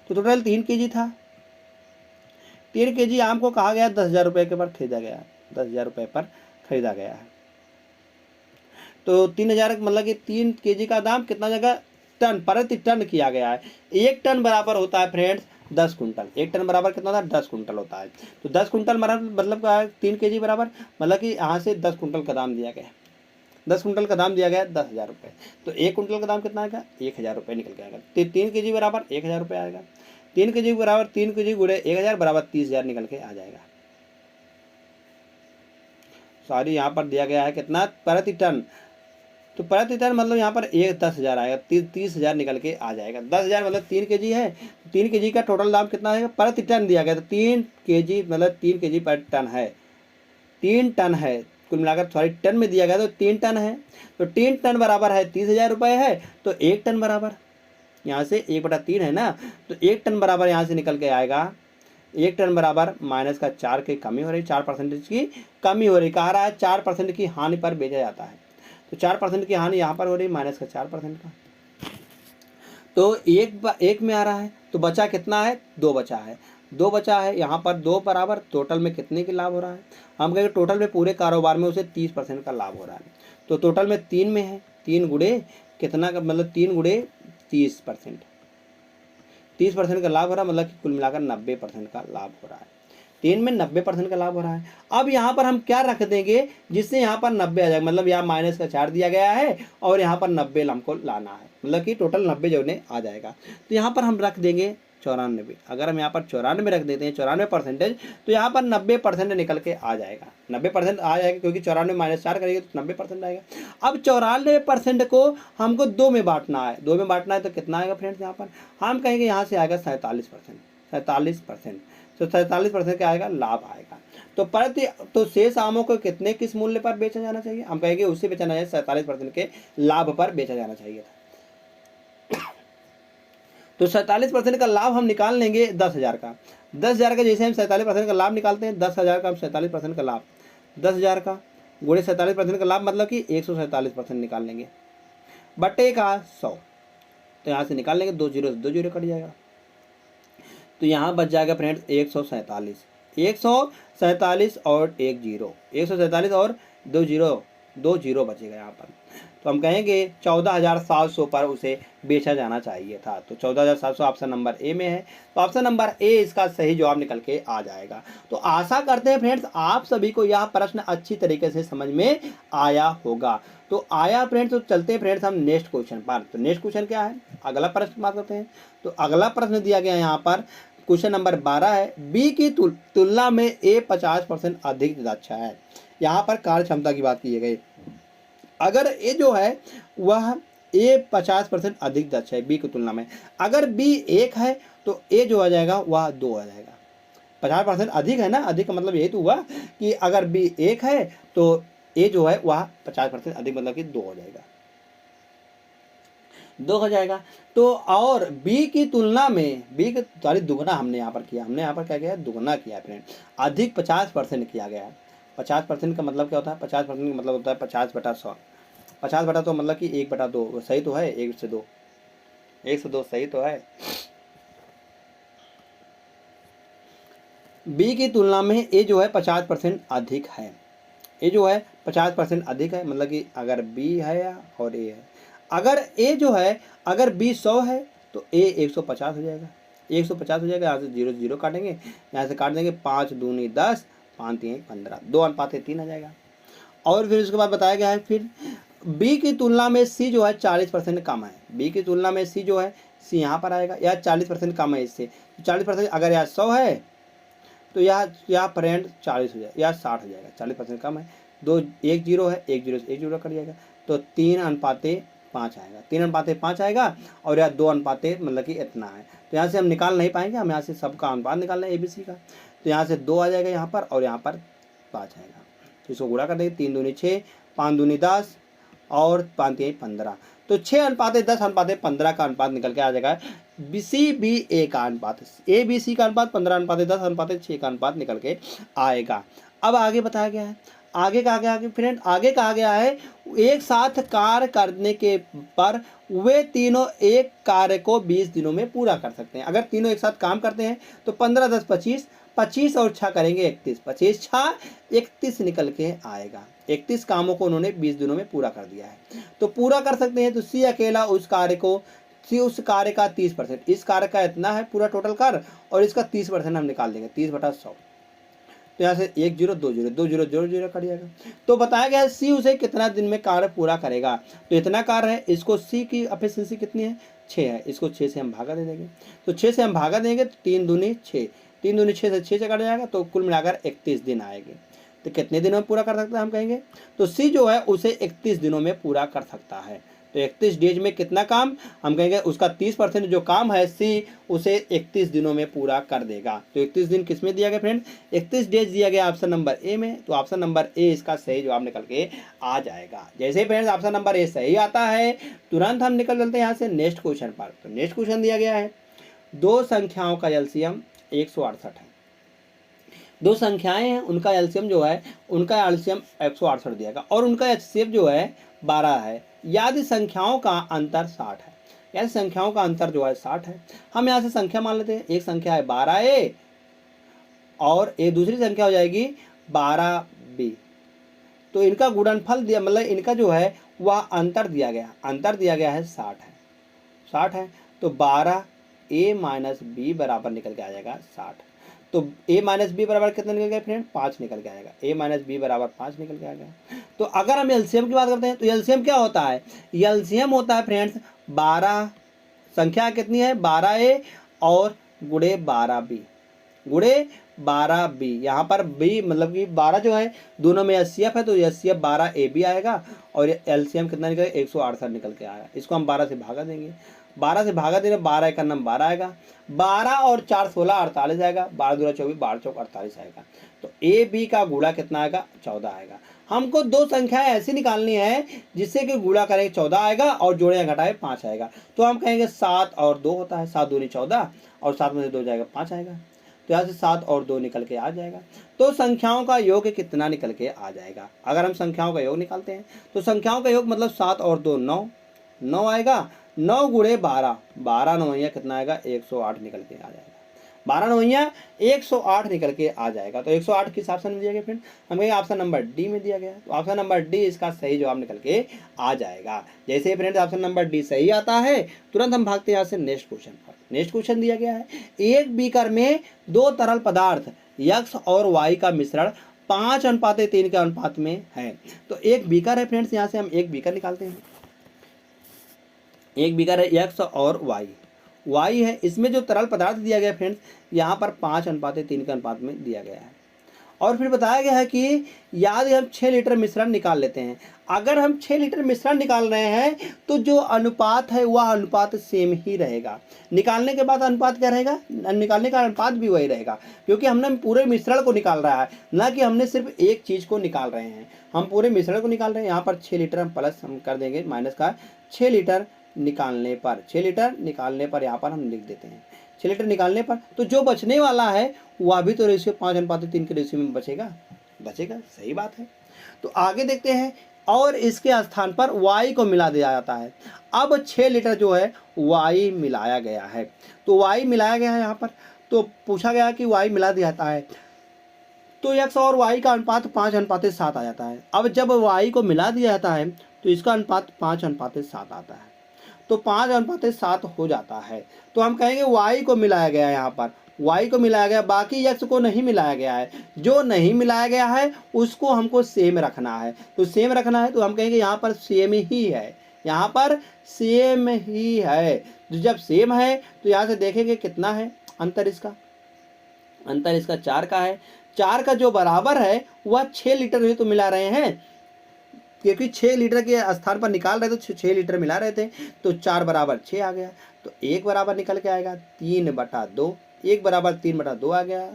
तो टोटल 3 kg था। 3 kg आम को कहा गया 10,000 रुपये के पर खरीदा गया, 10,000 रुपये पर खरीदा गया है। तो 3,000 मतलब कि 3 kg का दाम कितना जगह टन प्रति टन किया गया है। 1 टन बराबर होता है फ्रेंड्स 10 कुंटल। 1 टन बराबर कितना होता है? 10 कुंटल होता है। तो 10 कुंटल मतलब क्या है? 3 kg बराबर, मतलब कि यहाँ से 10 कुंटल का दाम दिया गया है। 10 कुंटल का दाम दिया गया 10,000 रुपये, तो 1 कुंटल का दाम कितना आएगा? 1,000 रुपये निकल के आएगा। 3 kg बराबर 1,000 रुपये आएगा। 3 kg बराबर 3 kg गुणे 1,000 बराबर 30,000 निकल के आ जाएगा। सॉरी, यहाँ पर दिया गया है कितना? प्रति टन। तो प्रति टन मतलब यहाँ पर 10,000 आएगा, 30,000 निकल के आ जाएगा। 10,000 मतलब 3 kg है, 3 kg का टोटल दाम कितना आएगा? प्रति टन दिया गया, तो 3 kg मतलब 3 kg पर टन है, 3 टन है कुल मिलाकर। सॉरी, टन में दिया गया तो 3 टन है, तो 3 टन बराबर है 30,000 रुपये है। तो 1 टन बराबर यहाँ से 1/3 है ना, तो 1 टन बराबर यहाँ से निकल के आएगा। 1 टन बराबर माइनस का 4 की कमी हो रही, 4% की कमी हो रही। कहा रहा है 4% की हानि पर बेचा जाता है, तो 4% की हानि यहाँ पर हो रही, माइनस का 4% का। तो एक में आ रहा है, तो बचा कितना है? 2 बचा है, 2 बचा है। यहाँ पर 2 बराबर टोटल में कितने की लाभ हो रहा है? हम कहेंगे टोटल में पूरे कारोबार में उसे 30% का लाभ हो रहा है। तो टोटल में 3 में है, 3 गुणे कितना का, मतलब 3 गुणे 30%, 30% का लाभ हो रहा है, मतलब कि कुल मिलाकर 90% का लाभ हो रहा है। 3 में 90% का लाभ हो रहा है। अब यहाँ पर हम क्या रख देंगे जिससे यहाँ पर 90 आ जाएगा, मतलब यहाँ माइनस का 4 दिया गया है और यहाँ पर 90 हमको लाना है, मतलब कि टोटल 90 जोड़ने आ जाएगा। तो यहाँ पर हम रख देंगे 94। अगर हम यहाँ पर 94 रख देते हैं, 94%, तो यहाँ पर 90% निकल के आ जाएगा, 90% आ जाएगा, क्योंकि 94 माइनस 4 करेंगे तो 90% आएगा। अब 94% को हमको 2 में बांटना है, 2 में बांटना है तो कितना आएगा फ्रेंड्स? यहाँ पर हम कहेंगे यहाँ से आएगा 47%, 47%। तो 47% क्या आएगा? लाभ आएगा। तो शेष आमों को कितने किस मूल्य पर बेचा जाना चाहिए? हम कहेंगे उससे बेचना है 47% के लाभ पर बेचा जाना चाहिए था। तो 47% का लाभ हम निकाल लेंगे 10,000 का। 10,000 का जैसे हम 47% का लाभ निकालते हैं, 10,000 का हम 47% का लाभ, 10,000 का गुणे 47% का लाभ, मतलब कि 147% निकाल लेंगे बटे का 100। तो यहाँ से निकाल लेंगे, 2 जीरो से 2 जीरो कट जाएगा, तो यहाँ बच जाएगा फ्रेंड्स 147, 147 और 1 जीरो, 147 और 2 जीरो बचेगा यहाँ पर। तो हम कहेंगे 14,700 पर उसे बेचा जाना चाहिए था। तो 14,700 ऑप्शन नंबर ए में है, तो ऑप्शन नंबर ए इसका सही जवाब निकल के आ जाएगा। तो आशा करते हैं फ्रेंड्स आप सभी को यह प्रश्न अच्छी तरीके से समझ में आया होगा। तो आया फ्रेंड्स, तो चलते हैं फ्रेंड्स हम नेक्स्ट क्वेश्चन पर। तो नेक्स्ट क्वेश्चन क्या है? अगला प्रश्न बात करते हैं। तो अगला प्रश्न दिया गया यहाँ पर क्वेश्चन नंबर 12 है, बी की तुलना में ए 50% अधिक अच्छा है। यहाँ पर कार्य क्षमता की बात की गई। अगर ए जो है वह ए 50% अधिक दक्ष है बी की तुलना में, अगर बी 1 है तो ए जो आ जाएगा वह 2 आ जाएगा। 50% अधिक है ना, अधिक का मतलब यही तो हुआ कि अगर बी 1 है तो ए जो है वह 50% अधिक, मतलब कि 2 हो जाएगा, 2 हो जाएगा। तो और बी की तुलना में बी के सॉरी दुगना हमने यहाँ पर किया, हमने यहाँ पर क्या किया? दुगना किया फ्रेंड, अधिक 50% किया गया है। 50% का मतलब क्या होता है? 50% का मतलब होता है 50/100, 50 तो मतलब कि 1/2, सही तो है, 1 से 2, 1 से 2 सही तो है। बी की तुलना में ए जो है 50% अधिक है, ए जो है 50% अधिक है, मतलब कि अगर बी है और ए है, अगर ए जो है अगर बी 100 है तो ए 150 हो जाएगा, 150 हो जाएगा। यहाँ से 0 0 काटेंगे, यहाँ से काट देंगे, 5 दूनी 10, 5 3 15, 2 अनुपात 3 आ जाएगा। और फिर उसके बाद बताया गया है फिर बी की तुलना में सी जो है 40% कम है, बी की तुलना में सी जो है सी यहाँ पर आएगा, या 40% कम है इससे। 40% अगर यहाँ 100 है तो यहाँ फ्रेंड 40 हो जाएगा या 60 हो जाएगा, 40% कम है। 2 1 0 है, 1 0 से 1 0 कट जाएगा, तो 3:5 आएगा, 3:5 आएगा। और यहाँ 2 मतलब कि इतना है, तो यहाँ से हम निकाल नहीं पाएंगे, हम यहाँ से सबका अनुपात निकालना है ABC का। तो यहाँ से 2 आ जाएगा यहाँ पर, और यहाँ पर 5 आएगा। तो इसको गुणा कर देंगे, 3 दूनी 6, 5 दूनी 10 और 5 3 15। तो 6:10:15 का अनुपात निकल के आ जाएगा। CBA का अनुपात, ABC का अनुपात 15:10:6 का अनुपात निकल के आएगा। अब आगे बताया गया है, आगे कहा गया है फ्रेंड, आगे कहा गया है एक साथ कार्य करने के पर वे तीनों एक कार्य को 20 दिनों में पूरा कर सकते हैं। अगर तीनों एक साथ काम करते हैं तो 15 10 25, 25 और 6 करेंगे 31, 25 6 31 निकल के आएगा। 31 कामों को उन्होंने 20 दिनों में पूरा कर दिया है, तो पूरा कर सकते हैं। तो C अकेला उस कार्य का 30%, इस कार्य का इतना है पूरा टोटल कार्य, और इसका 30% हम निकाल देंगे, 30/100। तो यहाँ से 1 0 2 0 2 0 0 0 कट जाएगा। तो बताया गया है C उसे कितना दिन में कार्य पूरा करेगा। तो इतना कार्य है, इसको C की एफिशिएंसी कितनी है, 6 है, इसको 6 से हम भागा दे देंगे। तो 6 से हम भागा देंगे, तो 3 दूनी 6, 3 दूनी 6 से 6 से कट जाएगा, तो कुल मिलाकर 31 दिन आएंगे। तो कितने दिनों में पूरा कर सकता है हम कहेंगे, तो C जो है उसे 31 दिनों में पूरा कर सकता है। तो 31 डेज में कितना काम, हम कहेंगे उसका 30% जो काम है C उसे 31 दिनों में पूरा कर देगा। तो 31 दिन किस में दिया गया फ्रेंड, 31 डेज दिया गया ऑप्शन नंबर A में। तो ऑप्शन नंबर A इसका सही जवाब निकल के आ जाएगा। जैसे फ्रेंड्स ऑप्शन नंबर A सही आता है, तुरंत हम निकल चलते हैं यहाँ से नेक्स्ट क्वेश्चन पर। तो नेक्स्ट क्वेश्चन दिया गया है, दो संख्याओं का एलसीएम 168 है। दो संख्याएं हैं, उनका एलसीएम जो है, उनका एलसीएम 168 दिया गया, और उनका एचसीएफ जो है 12 है। यदि संख्याओं का अंतर 60 है, यदि संख्याओं का अंतर जो है 60 है, हम यहाँ से संख्या मान लेते हैं। एक संख्या है 12A और एक दूसरी संख्या हो जाएगी 12B। तो इनका गुणनफल दिया, मतलब इनका जो है वह अंतर दिया गया, अंतर दिया गया है 60 है, 60 है। तो 12A माइनस B बराबर निकल के आ जाएगा 60। तो A माइनस बी बराबर कितना निकल गया फ्रेंड, 5 निकल के आएगा। A माइनस बी बराबर 5 निकल के आएगा। तो अगर हम एलसीएम की बात करते हैं, तो एलसीएम क्या होता है, एलसीएम होता है फ्रेंड्स 12, संख्या कितनी है 12A और गुणे 12B, गुणे 12B। यहाँ पर B मतलब कि 12 जो है दोनों में एचसीएफ है, तो एचसीएफ 12AB आएगा, और एलसीएम कितना निकलेगा 168 निकल के आएगा। इसको हम 12 से भागा देंगे, 12 से भागा देंगे, 12 का नाम 12 आएगा, 12 और 4 16 48 आएगा, 12 दूना 24, 12 चौक 48 आएगा। तो ए बी का गुणा कितना आएगा 14 आएगा। हमको दो संख्याएं ऐसी निकालनी है जिससे कि गुणा करेंगे 14 आएगा और जोड़े या घटाए 5 आएगा। तो हम कहेंगे 7 और 2 होता है, 7 दूनी 14 और 7 में से 2 जाएगा 5 आएगा। तो यहाँ से 7 और 2 निकल के आ जाएगा। तो संख्याओं का योग कितना निकल के आ जाएगा। अगर हम संख्याओं का योग निकालते हैं तो संख्याओं का योग मतलब 7 और 2 9 आएगा, 9 गुणे 12, 12 नौइया कितना आएगा 108 निकल के आ जाएगा, 12 नौइया 108 निकल के आ जाएगा। तो 108 किस ऑप्शन में दिया गया फ्रेंड, हमें ऑप्शन नंबर डी में दिया गया। तो ऑप्शन नंबर डी इसका सही जवाब निकल के आ जाएगा। जैसे फ्रेंड ऑप्शन नंबर डी सही आता है, तुरंत हम भागते हैं यहाँ से नेक्स्ट क्वेश्चन पर। नेक्स्ट क्वेश्चन दिया गया है, एक बीकर में दो तरल पदार्थ x और y का मिश्रण 5:3 के अनुपात में है। तो एक बीकर है फ्रेंड्स, यहाँ से हम एक बीकर निकालते हैं। एक बीकर है x और y है, इसमें जो तरल पदार्थ दिया गया फ्रेंड्स यहाँ पर 5:3 के अनुपात में दिया गया है। और फिर बताया गया है कि यदि हम 6 लीटर मिश्रण निकाल लेते हैं, अगर हम 6 लीटर मिश्रण निकाल रहे हैं तो जो अनुपात है वह अनुपात सेम ही रहेगा। निकालने के बाद अनुपात क्या रहेगा, निकालने का अनुपात भी वही रहेगा, क्योंकि हमने पूरे मिश्रण को निकाल रहा है, ना कि हमने सिर्फ एक चीज़ को निकाल रहे हैं। हम पूरे मिश्रण को निकाल रहे हैं। यहाँ पर 6 लीटर हम प्लस हम कर देंगे माइनस का, 6 लीटर निकालने पर, 6 लीटर निकालने पर यहाँ पर हम लिख देते हैं 6 लीटर निकालने पर। तो जो बचने वाला है वह भी तो रेशियो 5:3 के रेशियो में बचेगा। सही बात है। तो आगे देखते हैं, और इसके स्थान पर y को मिला दिया जाता है। अब 6 लीटर जो है y मिलाया गया है। तो y मिलाया गया है यहाँ पर, तो पूछा गया कि y मिला दिया जाता है तो x और y का अनुपात 5:7 आ जाता है। अब जब y को मिला दिया जाता है तो इसका अनुपात 5:7 आता है। तो 5:7 हो जाता है। तो हम कहेंगे y को मिलाया गया है, यहाँ पर y को मिलाया गया, बाकी x को नहीं मिलाया गया है। जो नहीं मिलाया गया है उसको हमको सेम रखना है। तो सेम रखना है तो हम कहेंगे यहाँ पर सेम ही है, यहाँ पर सेम ही है। तो जब सेम है तो यहाँ से देखेंगे कितना है अंतर इसका, अंतर इसका 4 का है। 4 का जो बराबर है वह 6 लीटर ही तो मिला रहे हैं, क्योंकि 6 लीटर के स्थान पर निकाल रहे तो 6 लीटर मिला रहे थे, तो 4 बराबर 6 आ गया। तो 1 बराबर निकल के आएगा 3/2, 1 बराबर 3/2 आ गया।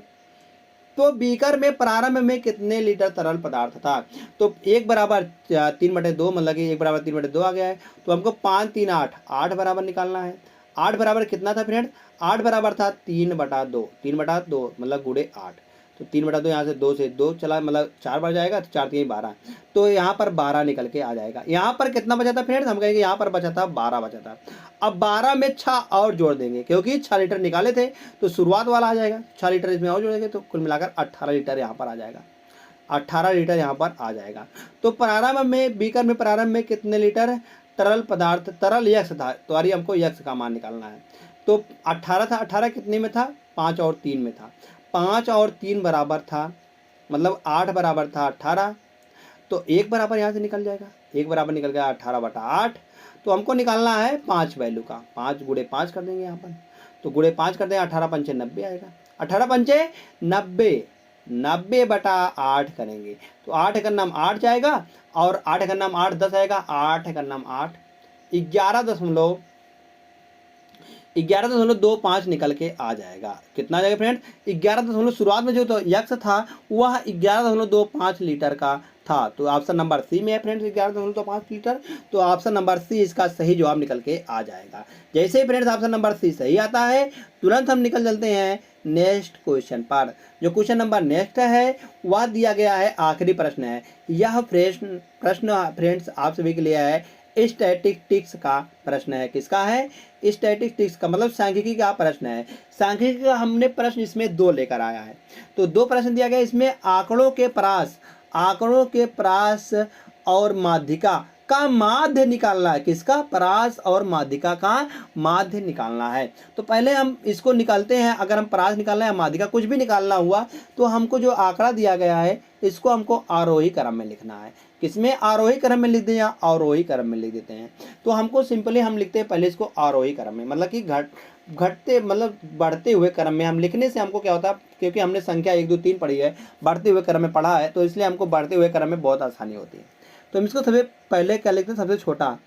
तो बीकर में प्रारंभ में कितने लीटर तरल पदार्थ था? तो 1 बराबर 3/2 मतलब कि 1 बराबर 3/2 आ गया है। तो हमको 5 3 8, 8 बराबर निकालना है। 8 बराबर कितना था फ्रेंड? 8 बराबर था 3/2, 3/2 मतलब गुणे 8। तो 3/2 यहाँ से 2 से 2 चला, मतलब 4 बार जाएगा, तो 4 3 12। तो यहाँ पर 12 निकल के आ जाएगा। यहाँ पर कितना बचा था फ्रेंड्स? हम कहेंगे यहाँ पर बचा था 12 बचा था। अब 12 में 6 और जोड़ देंगे, क्योंकि 6 लीटर निकाले थे तो शुरुआत वाला आ जाएगा, 6 लीटर इसमें और जोड़ेंगे तो कुल मिलाकर 18 लीटर यहाँ पर आ जाएगा। 18 लीटर यहाँ पर आ जाएगा। तो प्रारंभ में बीकर में प्रारंभ में कितने लीटर तरल पदार्थ, तरल यक्ष था, तो अरे हमको यक्ष का मान निकालना है। तो 18 था, 18 कितने में था? 5 और 3 में था। 5 और 3 बराबर था, मतलब 8 बराबर था 18। तो 1 बराबर यहाँ से निकल जाएगा, 1 बराबर निकल गया 18/8। तो हमको निकालना है 5 वैल्यू का, 5 गुणे 5 कर देंगे यहाँ पर। तो गुणे 5 कर देंगे, 18 पंचे 90 आएगा। 18 पंचे 90, 90/8 करेंगे तो 8 का नाम 8 जाएगा, और 8 का नाम 8 10 आएगा, 8 का नाम 8 11.25 निकल के आ जाएगा। कितना आ जाएगा फ्रेंड? 11 शुरुआत में जो तो यक्ष था वह 11.25 लीटर का था। तो ऑप्शन नंबर सी में है फ्रेंड्स 11.25 लीटर। तो ऑप्शन नंबर सी इसका सही जवाब निकल के आ जाएगा। जैसे ही फ्रेंड्स ऑप्शन नंबर सी सही आता है तुरंत हम निकल चलते हैं नेक्स्ट क्वेश्चन पर। जो क्वेश्चन नंबर नेक्स्ट है वह दिया गया है, आखिरी प्रश्न है। यह प्रश्न फ्रेंड्स आप सभी के लिए है, स्टैटिस्टिक्स का प्रश्न है। किसका है? स्टैटिस्टिक्स का, मतलब सांख्यिकी का प्रश्न है। सांख्यिकी का हमने प्रश्न इसमें 2 लेकर आया है। तो 2 प्रश्न दिया गया, इसमें आंकड़ों के प्रास और माध्यिका का माध्य निकालना है। किसका? प्रास और माध्यिका का माध्य निकालना है। तो पहले हम इसको निकालते हैं। अगर हम प्रास निकालना है, माध्यिका कुछ भी निकालना हुआ, तो हमको जो आंकड़ा दिया गया है इसको हमको आरोही क्रम में लिखना है। किसमें? आरोही क्रम में लिख दें या अवरोही क्रम में लिख देते हैं। तो हमको सिंपली हम लिखते हैं पहले इसको आरोही क्रम में, मतलब कि घटते मतलब बढ़ते हुए क्रम में। हम लिखने से हमको क्या होता है, क्योंकि हमने संख्या 1 2 3 पढ़ी है, बढ़ते हुए क्रम में पढ़ा है, तो इसलिए हमको बढ़ते हुए क्रम में बहुत आसानी होती है। तो हम इसको सबसे पहले क्या लिखते हैं? सबसे छोटा।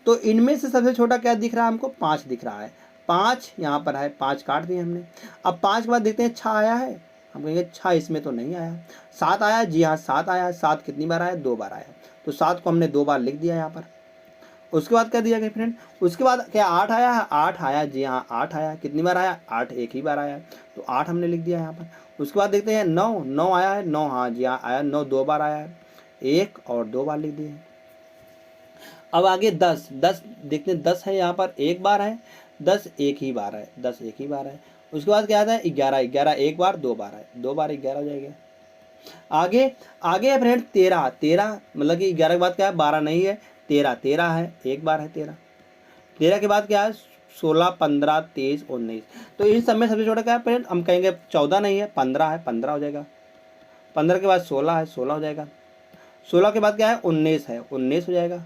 तो इनमें से सबसे छोटा क्या दिख रहा है हमको? 5 दिख रहा है। 5 यहाँ पर है, 5 काट दिए हमने। अब 5 के बाद देखते हैं 6 आया है। हम कहेंगे 6 इसमें तो नहीं आया। 7 आया? जी हाँ 7 आया। 7 कितनी बार आया? 2 बार आया। तो 7 को हमने 2 बार लिख दिया यहाँ पर। उसके बाद क्या दिया गया फ्रेंड? उसके बाद क्या 8 आया है? 8 आया, जी हाँ 8 आया। कितनी बार आया? 8 एक ही बार आया, तो 8 हमने लिख दिया यहाँ पर। उसके बाद देखते हैं 9 आया है। 9 हाँ जी हाँ आया। 9 2 बार आया है, 1 और 2 बार लिख दिए। अब आगे 10 देखते हैं। 10 है यहाँ पर, 1 बार है। 10 एक ही बार है, 10 एक ही बार है। उसके बाद क्या आता है? 11 1 बार 2 बार है, 2 बार 11 हो जाएगा। आगे है फ्रेंड 13 मतलब कि 11 के बाद क्या है? 12 नहीं है, 13 है, 1 बार है 13 के बाद क्या है? 16 15 23 19। तो इन सब में सबसे छोटा क्या है फ्रेंड? हम कहेंगे 14 नहीं है, 15 है, 15 हो जाएगा। 15 के बाद 16 है, 16 हो जाएगा। 16 के बाद क्या है? 19 है, 19 हो जाएगा।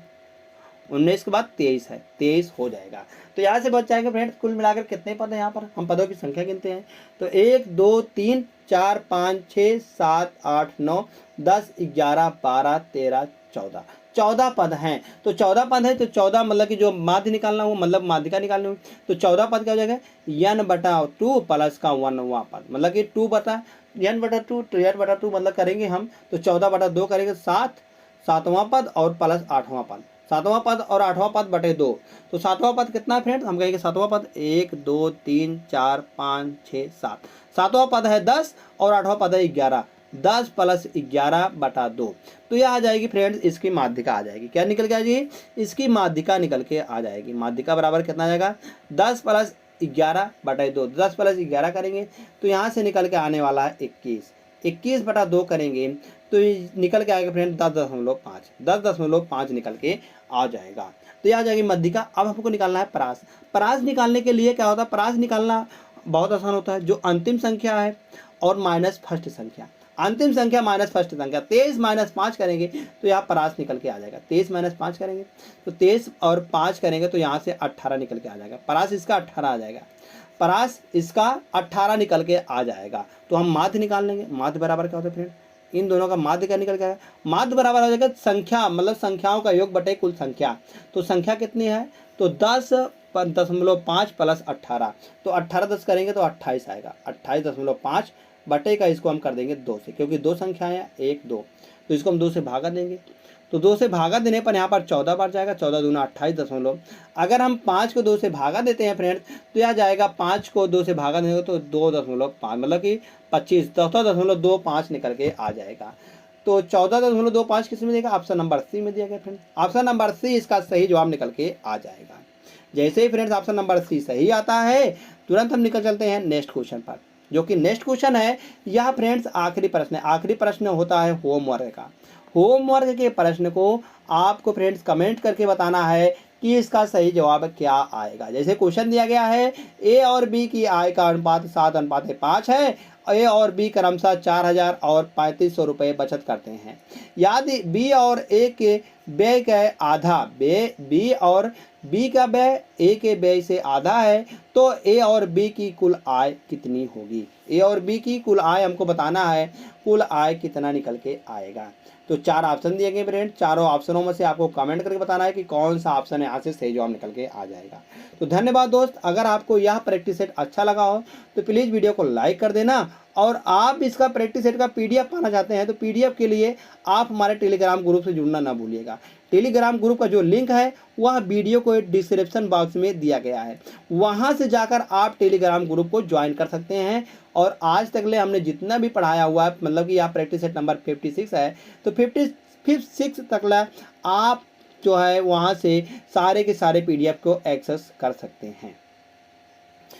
19 के बाद 23 है, 23 हो जाएगा। तो यहाँ से बच जाएगा फ्रेंड्स कुल मिलाकर कितने पद हैं? यहाँ पर हम पदों की संख्या गिनते हैं। तो 1 2 3 4 5 6 7 8 9 10 11 12 13 14 14 पद हैं। तो 14 पद है, तो 14 मतलब कि जो माध्य निकालना हो, मतलब माध्यिका निकालनी हो, तो 14 पद क्या हो जाएगा? n/2 प्लस का 1वां पद, मतलब कि 2 बटा n/2, तो n/2 मतलब करेंगे हम तो 14/2 करेंगे, 7वां पद और प्लस 8वां पद। 7वां पद और 8वां पद बटे 2। तो 7वां पद कितना है फ्रेंड? हम कहेंगे 7वां पद 1 2 3 4 5 6 7। 7वां पद है 10 और 8वां पद है 11। 10 प्लस 11/2। तो यह आ जाएगी फ्रेंड्स, इसकी माध्यिका आ जाएगी। क्या निकल के आ जाएगी? इसकी माध्यिका निकल के आ जाएगी। माध्यिका बराबर कितना आ जाएगा? 10 प्लस 11/2। 10 प्लस 11 करेंगे तो यहाँ से निकल के आने वाला है 21। 21/2 करेंगे तो निकल के आएगा फ्रेंड 10.5। 10.5 निकल के आ जाएगा। तो यह आ जाएगी माध्यिका। अब हमको निकालना है प्रास। प्रास निकालने के लिए क्या होता है? प्रास निकालना बहुत आसान होता है। जो अंतिम संख्या है और माइनस फर्स्ट संख्या, अंतिम संख्या माइनस फर्स्ट संख्या 23 माइनस 5 करेंगे तो यहाँ परास निकल के आ जाएगा। 23 माइनस 5 करेंगे तो 23 और 5 करेंगे तो यहाँ से 18 निकल के आ जाएगा। परास इसका 18 आ जाएगा, परास इसका 18 निकल के आ जाएगा। तो हम माध्य निकाल लेंगे। माध्य बराबर क्या होता है फ्रेंड, इन दोनों का माध्य क्या निकल के आएगा, माध्य बराबर हो जाएगा संख्या मतलब संख्याओं का योग बटे कुल संख्या। तो संख्या कितनी है, तो 10.5 प्लस 18, तो 18 10 करेंगे तो 28 आएगा। 28.5 बटे का इसको हम कर देंगे 2 से, क्योंकि दो संख्याएं हैं 1 2, तो इसको हम 2 से भागा देंगे। तो 2 से भागा देने पर यहाँ पर 14 बार जाएगा, 14 दूना 28 अगर हम 5 को 2 से भागा देते हैं फ्रेंड्स तो यह जाएगा 5 को 2 से भागा देंगे तो 2.5 मतलब कि 25 14.25 निकल के आ जाएगा। तो 14.25 किस में देगा, ऑप्शन नंबर सी में दिया गया फ्रेंड। ऑप्शन नंबर सी इसका सही जवाब निकल के आ जाएगा। जैसे ही फ्रेंड्स ऑप्शन नंबर सी सही आता है तुरंत हम निकल चलते हैं नेक्स्ट क्वेश्चन पर, जो कि नेक्स्ट क्वेश्चन है यह फ्रेंड्स आखिरी प्रश्न है। आखिरी प्रश्न होता है होमवर्क का। होमवर्क के प्रश्न को आपको फ्रेंड्स कमेंट करके बताना है कि इसका सही जवाब क्या आएगा। जैसे क्वेश्चन दिया गया है ए और बी की आय का अनुपात 7:5 है, ए और बी क्रमशः 4000 और 3500 रुपये बचत करते हैं। यदि बी और ए के व्यय का आधा, बी और बी का व्यय ए के व्यय से आधा है तो ए और बी की कुल आय कितनी होगी। ए और बी की कुल आय हमको बताना है, कुल आय कितना निकल के आएगा। तो 4 ऑप्शन दिए गए फ्रेंड, चारों ऑप्शनों में से आपको कमेंट करके बताना है कि कौन सा ऑप्शन यहाँ से सही जवाब निकल के आ जाएगा। तो धन्यवाद दोस्त, अगर आपको यह प्रैक्टिस सेट अच्छा लगा हो तो प्लीज़ वीडियो को लाइक कर देना, और आप इसका प्रैक्टिस सेट का पीडीएफ पाना चाहते हैं तो पीडीएफ के लिए आप हमारे टेलीग्राम ग्रुप से जुड़ना ना भूलिएगा। टेलीग्राम ग्रुप का जो लिंक है वह वीडियो को डिस्क्रिप्शन बॉक्स में दिया गया है, वहां से जाकर आप टेलीग्राम ग्रुप को ज्वाइन कर सकते हैं। और आज तक ले हमने जितना भी पढ़ाया हुआ है, मतलब कि यह प्रैक्टिस सेट नंबर 56 है, तो 56 तक ला आप जो है वहाँ से सारे के सारे पीडीएफ को एक्सेस कर सकते हैं।